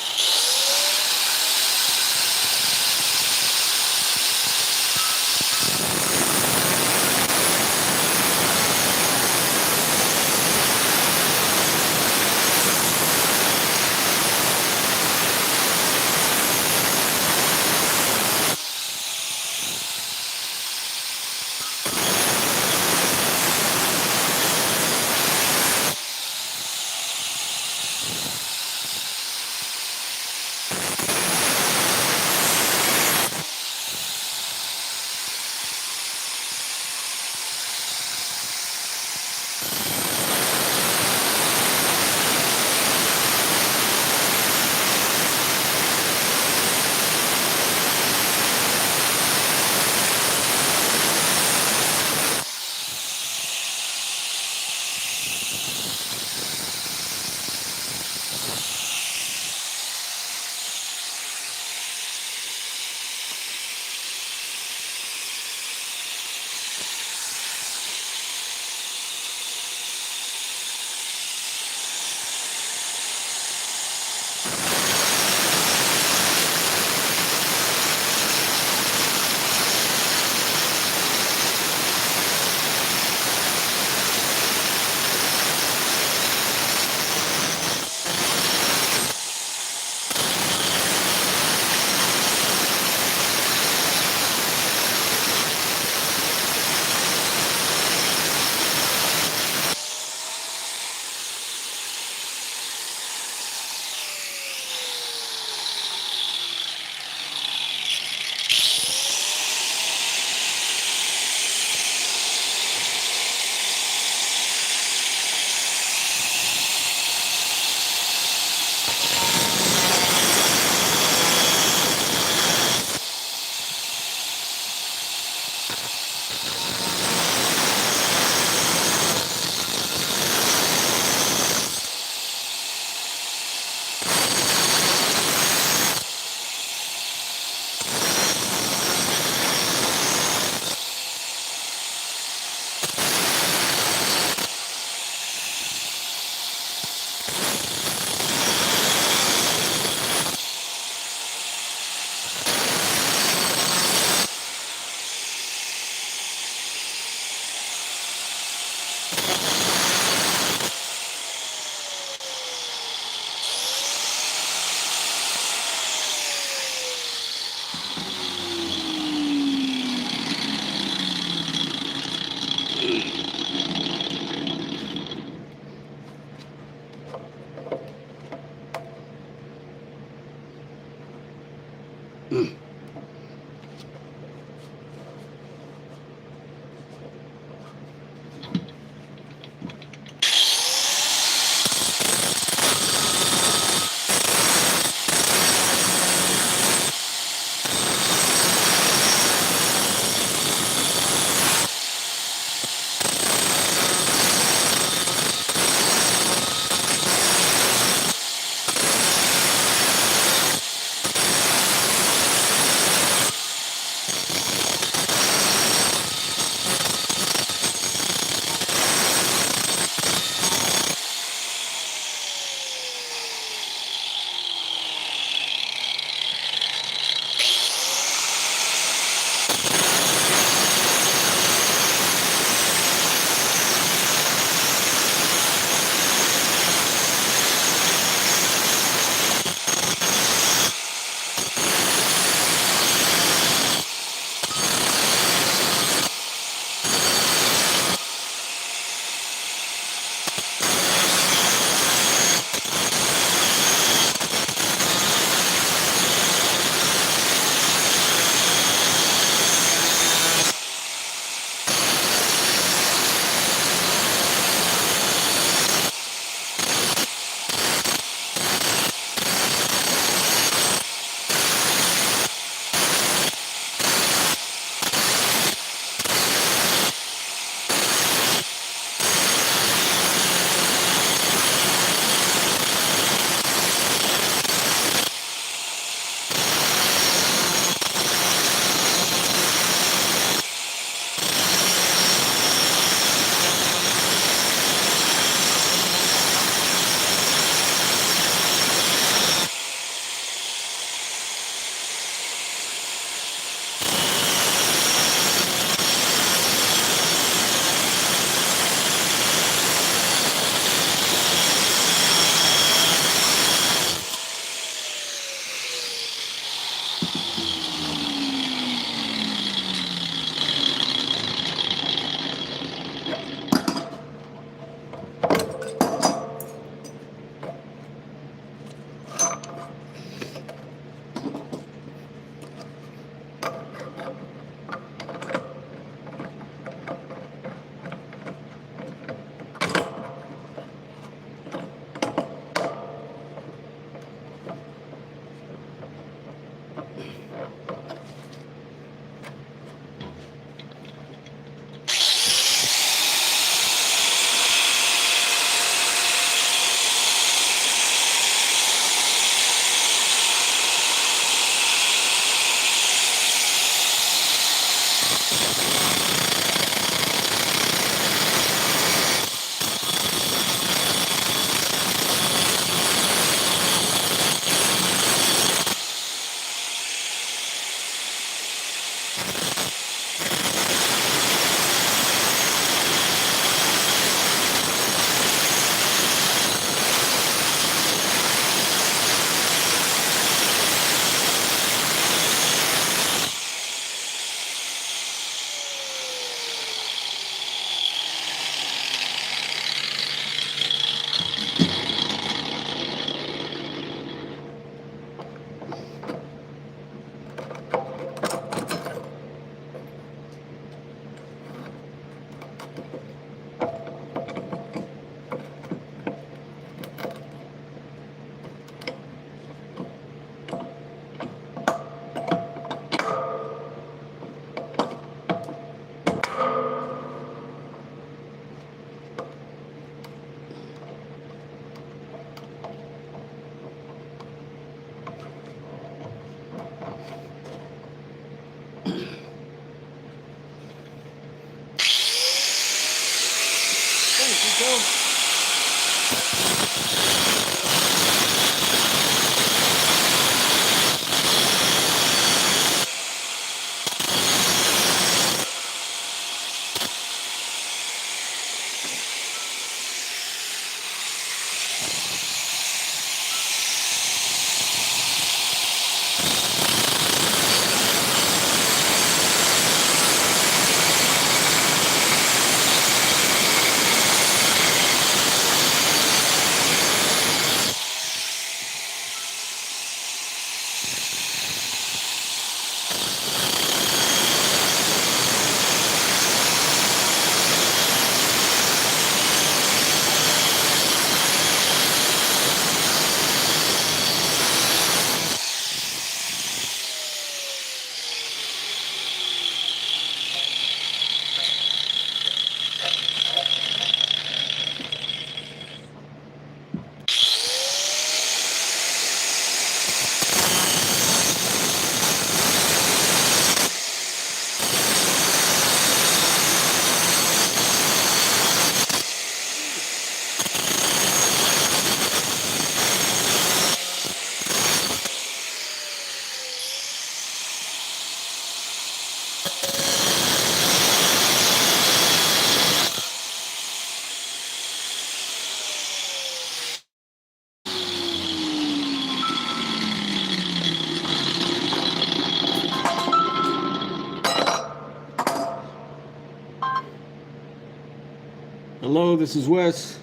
Hello, this is Wes.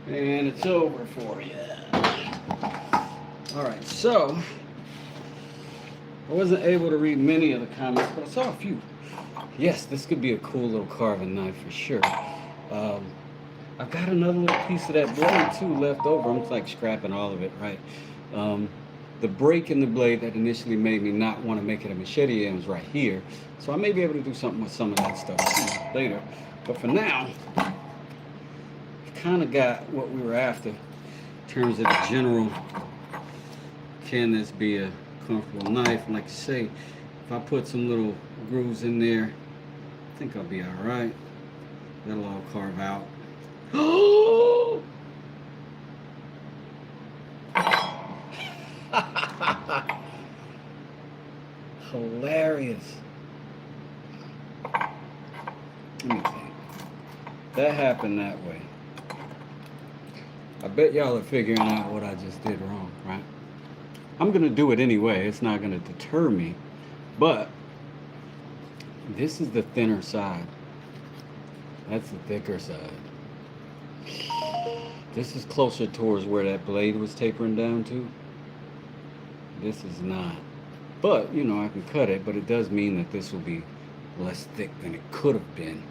And it's over for you. All right, so I wasn't able to read many of the comments, but I saw a few. Yes, this could be a cool little carving knife for sure. I've got another little piece of that blade too left over. I'm like scrapping all of it, right? The break in the blade that initially made me not want to make it a machete is right here. So I may be able to do something with some of that stuff later. But for now, kind of got what we were after in terms of the general, can this be a comfortable knife? And like I say, if I put some little grooves in there, I think I'll be all right. That'll all carve out. Hilarious. Let me think. That happened that way. I bet y'all are figuring out what I just did wrong, right? I'm gonna do it anyway. It's not gonna deter me. But this is the thinner side. That's the thicker side. This is closer towards where that blade was tapering down to. This is not. But, you know, I can cut it, but it does mean that this will be less thick than it could have been.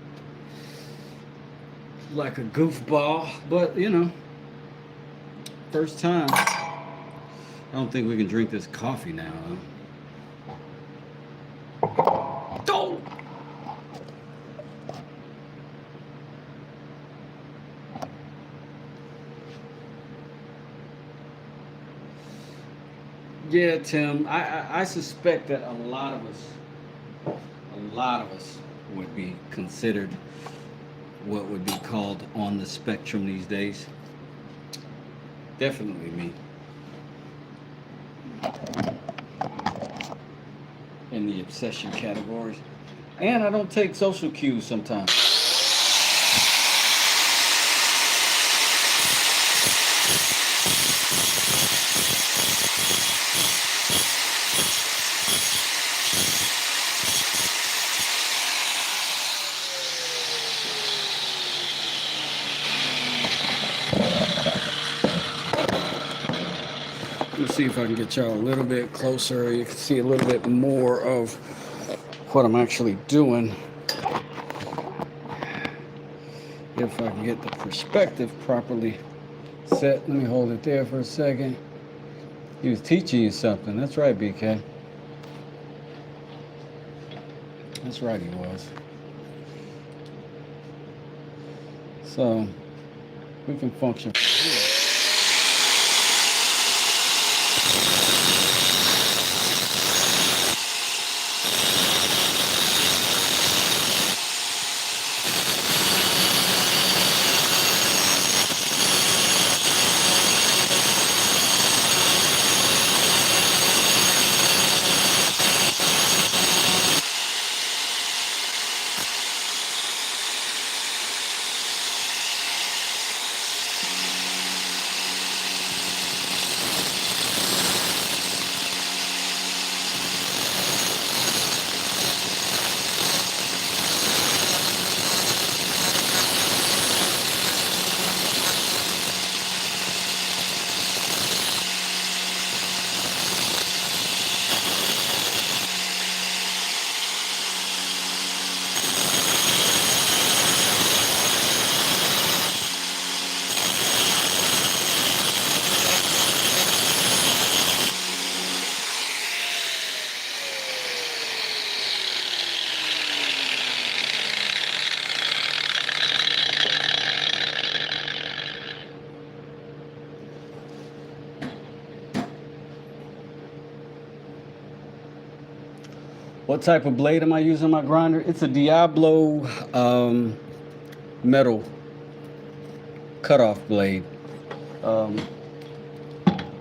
Like a goofball, but, you know, first time. I don't think we can drink this coffee now, huh? Oh! Yeah, Tim, I suspect that a lot of us would be considered what would be called on the spectrum these days. Definitely me. In the obsession categories. And I don't take social cues sometimes. Let's see if I can get y'all a little bit closer. You can see a little bit more of what I'm actually doing. If I can get the perspective properly set. Let me hold it there for a second. He was teaching you something. That's right, BK. That's right, he was. So, we can function from here. What type of blade am I using on my grinder? It's a Diablo metal cutoff blade.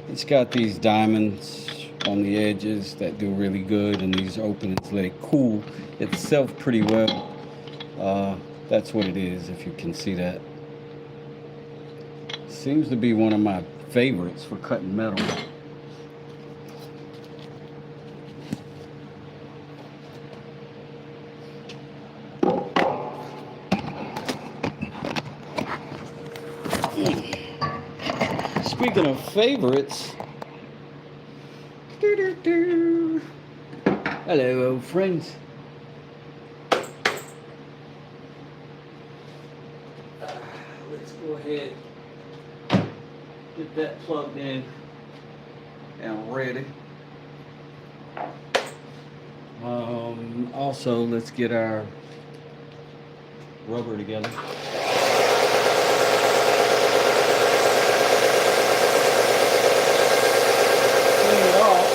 It's got these diamonds on the edges that do really good, and these openings let it cool itself pretty well. That's what it is, if you can see that. Seems to be one of my favorites for cutting metal. speaking of favorites, hello, old friends. Let's go ahead, get that plugged in and ready. Also, let's get our rubber together. Clean it off.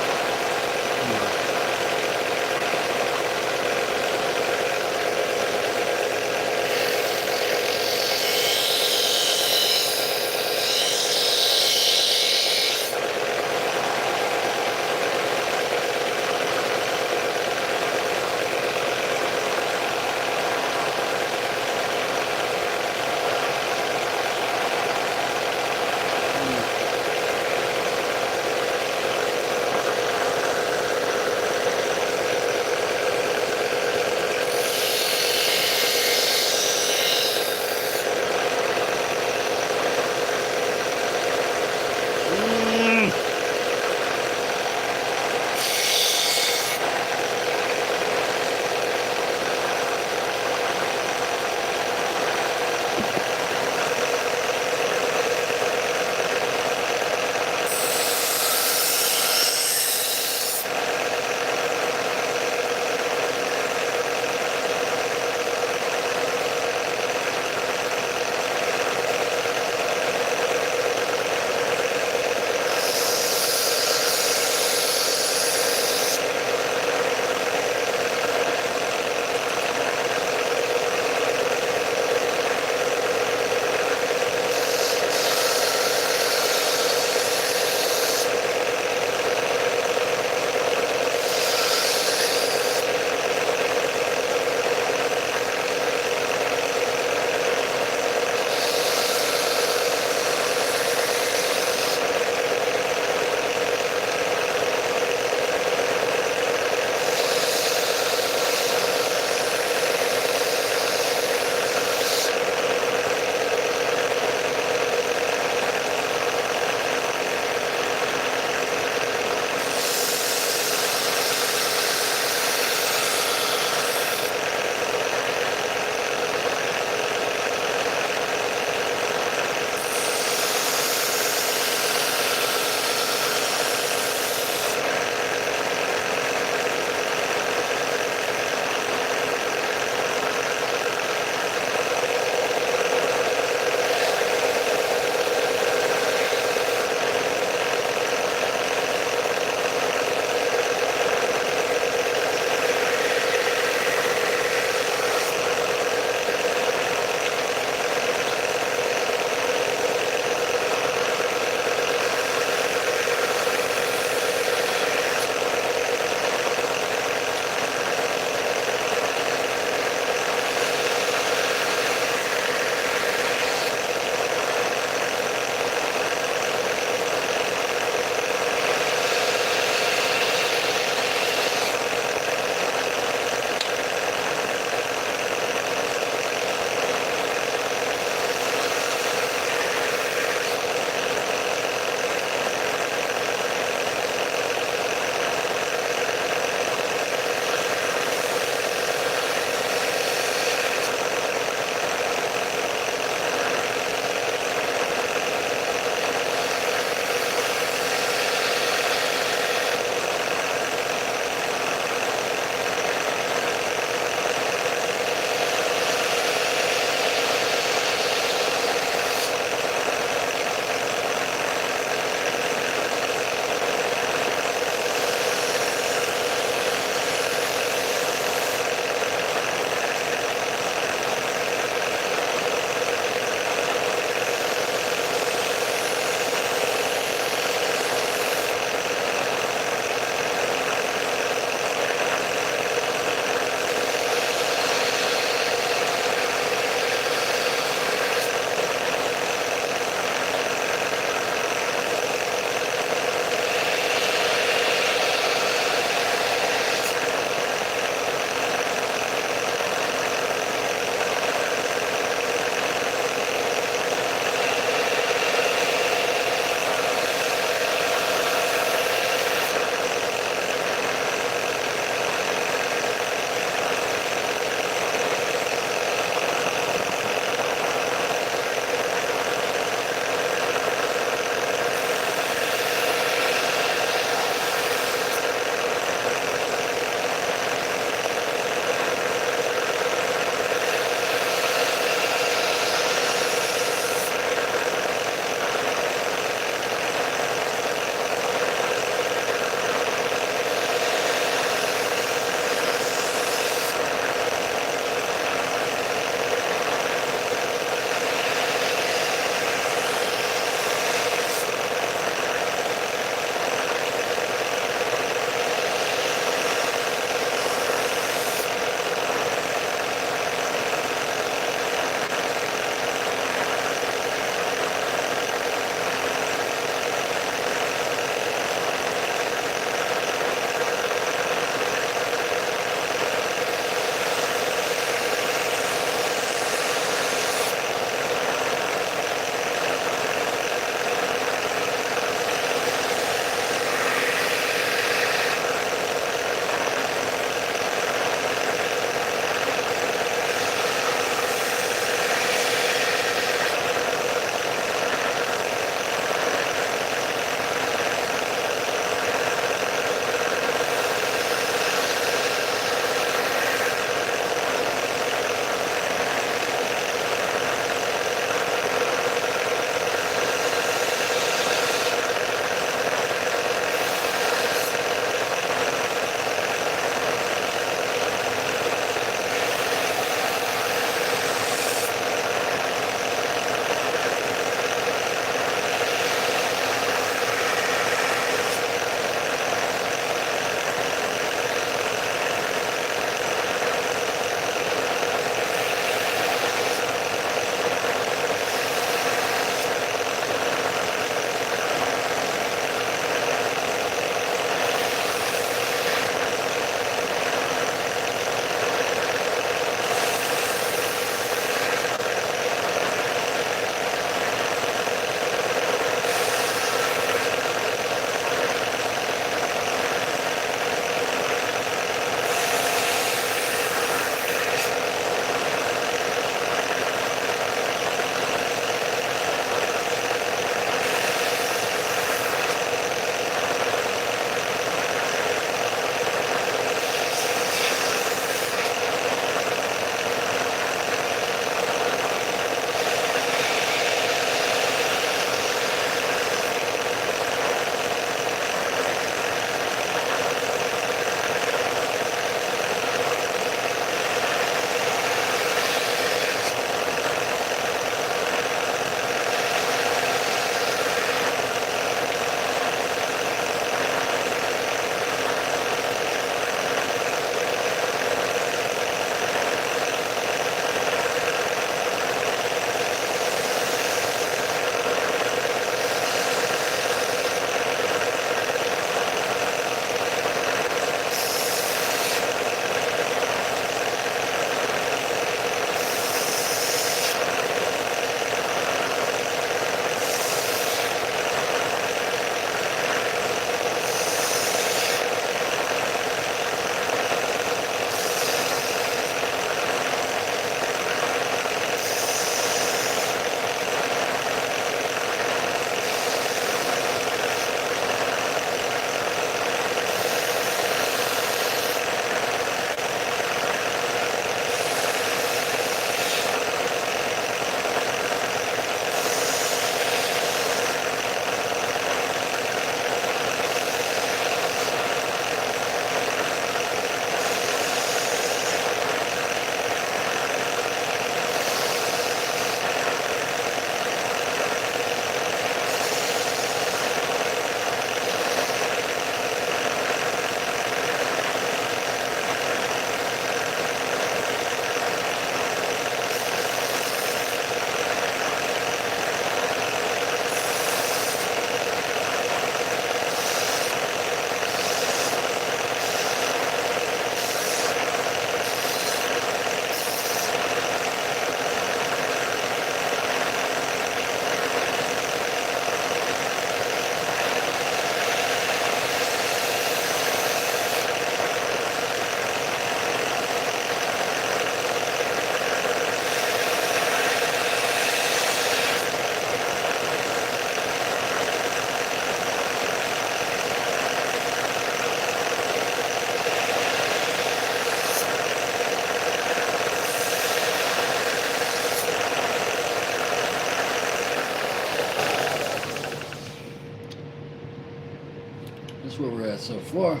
where we're at so far.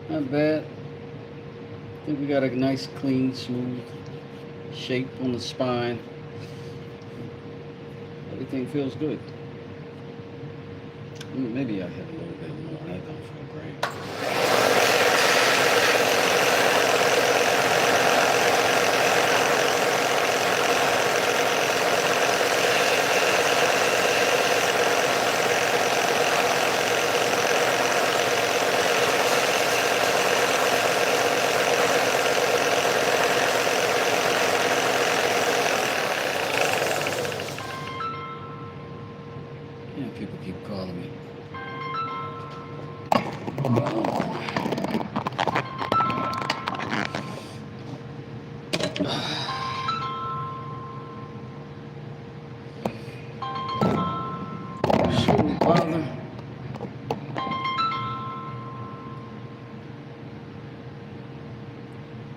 Not bad. I think we got a nice, clean, smooth shape on the spine. Everything feels good. Maybe I hit a little bit more. That don't feel great. Yeah, people keep calling me. Shouldn't bother.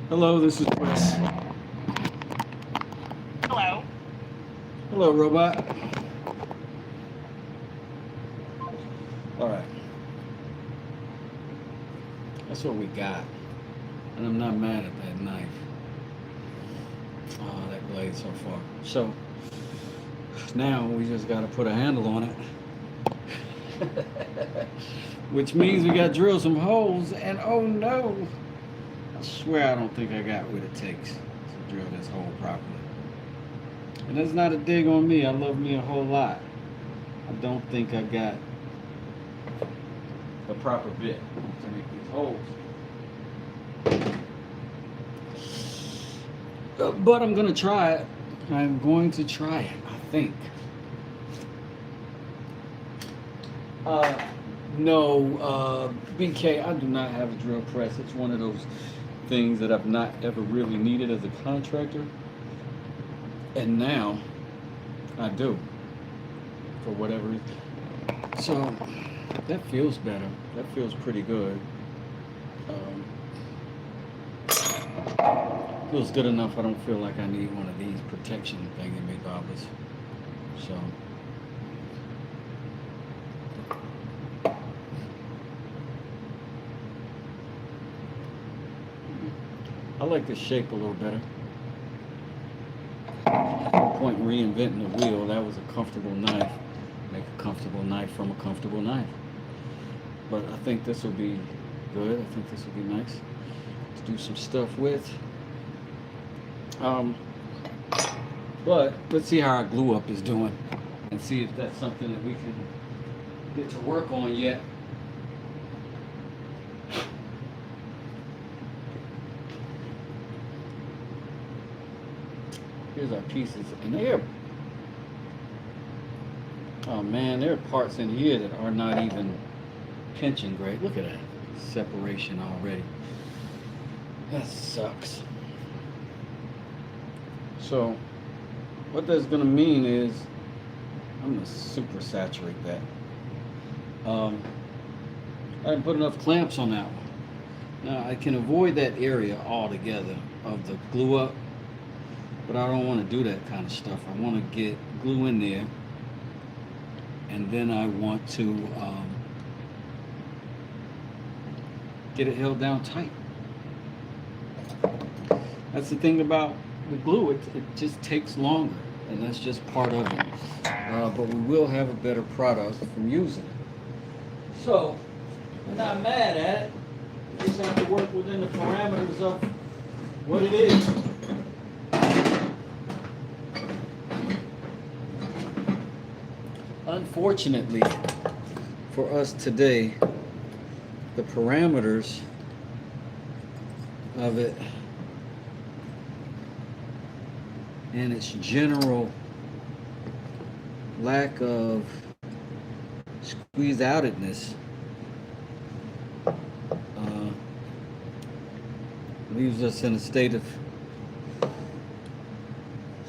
Hello, this is Wes. Hello. Hello, robot. All right. That's what we got. And I'm not mad at that knife. Oh, that blade so far. So, now we just got to put a handle on it. Which means we got to drill some holes. And oh no, I swear I don't think I got what it takes to drill this hole properly. And that's not a dig on me. I love me a whole lot. I don't think I got the proper bit to make these holes. But I'm gonna try it. I'm going to try it, I think. No, BK, I do not have a drill press. It's one of those things that I've not ever really needed as a contractor. And now I do, for whatever reason. So that feels better. That feels pretty good. Feels good enough. I don't feel like I need one of these protection thingy-me-bobbers. So I like the shape a little better. No point in reinventing the wheel. That was a comfortable knife. Make a comfortable knife from a comfortable knife. But I think this will be good. I think this will be nice to do some stuff with. But let's see how our glue up is doing and see if that's something that we can get to work on yet. Here's our pieces, and oh man, there are parts in here that are not even pinching great. Look at that separation already. That sucks. So what that's gonna mean is I'm gonna super saturate that. I didn't put enough clamps on that one. Now I can avoid that area altogether of the glue up, but I don't want to do that kind of stuff. I want to get glue in there, and then I want to get it held down tight. That's the thing about the glue, it just takes longer, and that's just part of it. But we will have a better product from using it. So, we're not mad at it. We just have to work within the parameters of what it is. Unfortunately for us today, the parameters of it and its general lack of squeeze-outedness leaves us in a state of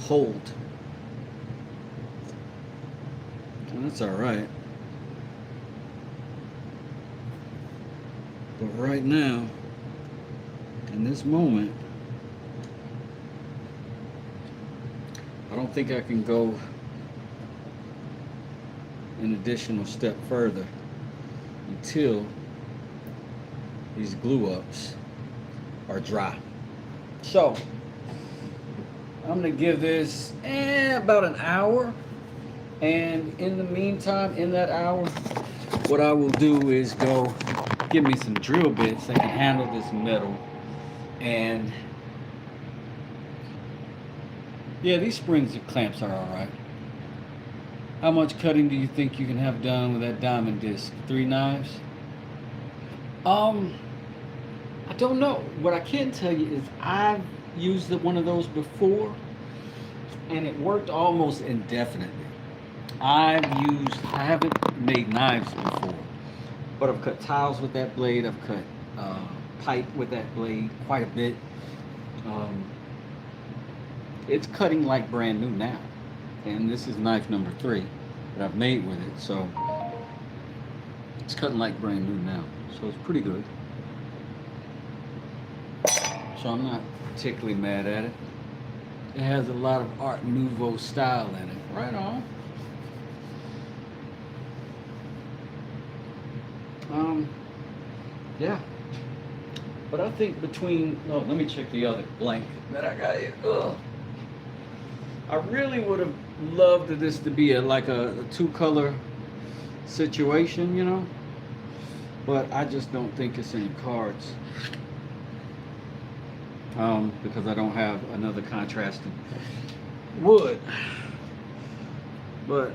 hold. And that's all right. But right now, in this moment, I don't think I can go an additional step further until these glue ups are dry. So I'm gonna give this about an hour, and in the meantime, in that hour, what I will do is go give me some drill bits that can handle this metal. And yeah, these springs and clamps are all right. How much cutting do you think you can have done with that diamond disc? 3 knives? I don't know. What I can tell you is I've used one of those before, and it worked almost indefinitely. I haven't made knives before, but I've cut tiles with that blade. I've cut pipe with that blade quite a bit. It's cutting like brand new now, and this is knife number 3 that I've made with it, so it's cutting like brand new now, so it's pretty good. So I'm not particularly mad at it. It has a lot of Art Nouveau style in it. Right on. Yeah. But I think between, let me check the other blank that I got here. Ugh. I really would have loved this to be like a 2-color situation, you know? But I just don't think it's in the cards. Because I don't have another contrasting wood. But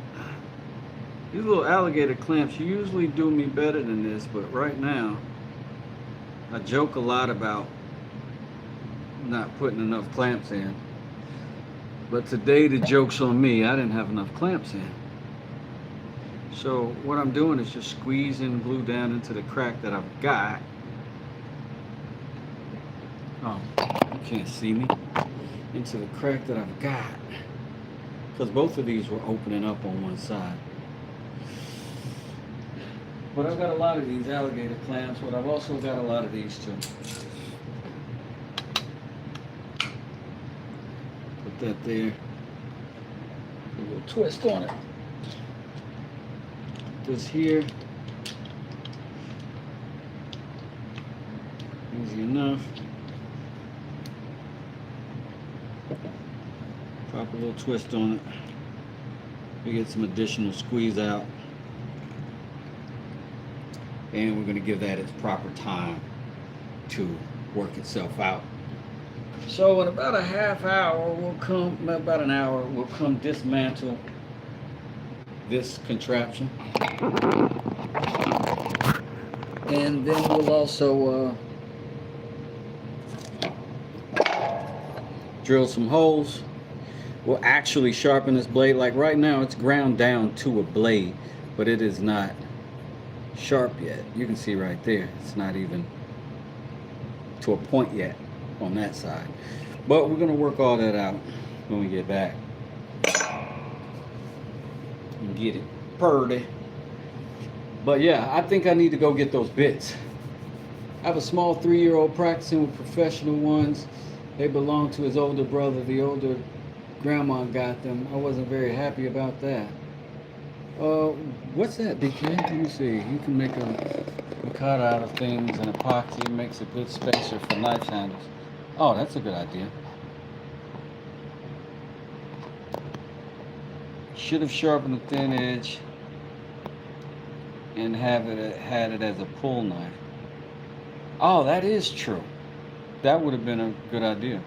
these little alligator clamps usually do me better than this, but right now I joke a lot about not putting enough clamps in. But today the joke's on me. I didn't have enough clamps in. So what I'm doing is just squeezing glue down into the crack that I've got. Oh, you can't see me. Into the crack that I've got. Because both of these were opening up on one side. But I've got a lot of these alligator clamps, but I've also got a lot of these too. Put that there. A little twist on it. This here. Easy enough. Drop a little twist on it. We get some additional squeeze out. And we're going to give that its proper time to work itself out. So in about a half hour, about an hour, we'll come dismantle this contraption. And then we'll also drill some holes. We'll actually sharpen this blade. Like right now, it's ground down to a blade, but it is not sharp yet. You can see right there, it's not even to a point yet on that side. But we're going to work all that out when we get back and get it purdy. But yeah, I think I need to go get those bits. I have a small 3-year-old practicing with professional ones. They belong to his older brother. The older grandma got them. I wasn't very happy about that. What's that, DK? Let me see. You can make a cut out of things and epoxy. It makes a good spacer for knife handles. Oh, that's a good idea. Should have sharpened the thin edge and had it as a pull knife. Oh, that is true. That would have been a good idea.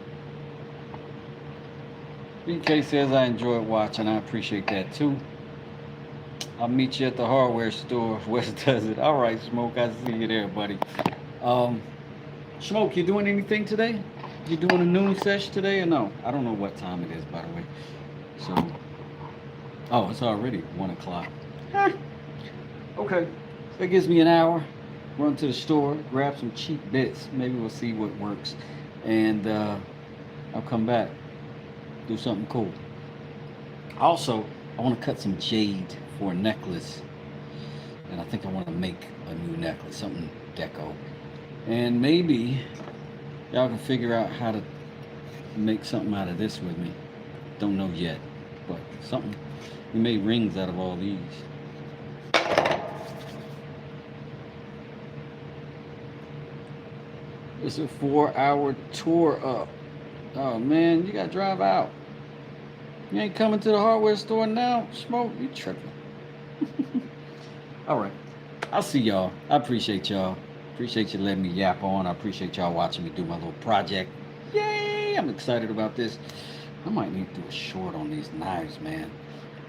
BK says I enjoyed watching. I appreciate that too. I'll meet you at the hardware store. West does it. All right, Smoke. I see you there, buddy. Smoke, you doing anything today? You doing a noon session today or no? I don't know what time it is, by the way. So, oh, it's already 1 o'clock. Okay, that gives me an hour. Run to the store, grab some cheap bits. Maybe we'll see what works, and I'll come back, do something cool. Also, I want to cut some jade for a necklace, and I think I want to make a new necklace, something deco, and maybe y'all can figure out how to make something out of this with me. Don't know yet, but something. We made rings out of all these. It's a 4-hour tour up. Oh man, you gotta drive out. You ain't coming to the hardware store now, Smoke? You tripping. All right. I'll see y'all. I appreciate y'all. Appreciate you letting me yap on. I appreciate y'all watching me do my little project. Yay! I'm excited about this. I might need to do a short on these knives, man,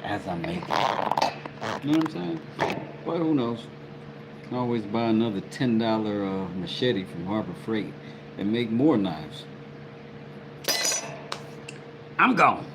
as I make it. You know what I'm saying? But who knows? I can always buy another $10 machete from Harbor Freight and make more knives. I'm gone.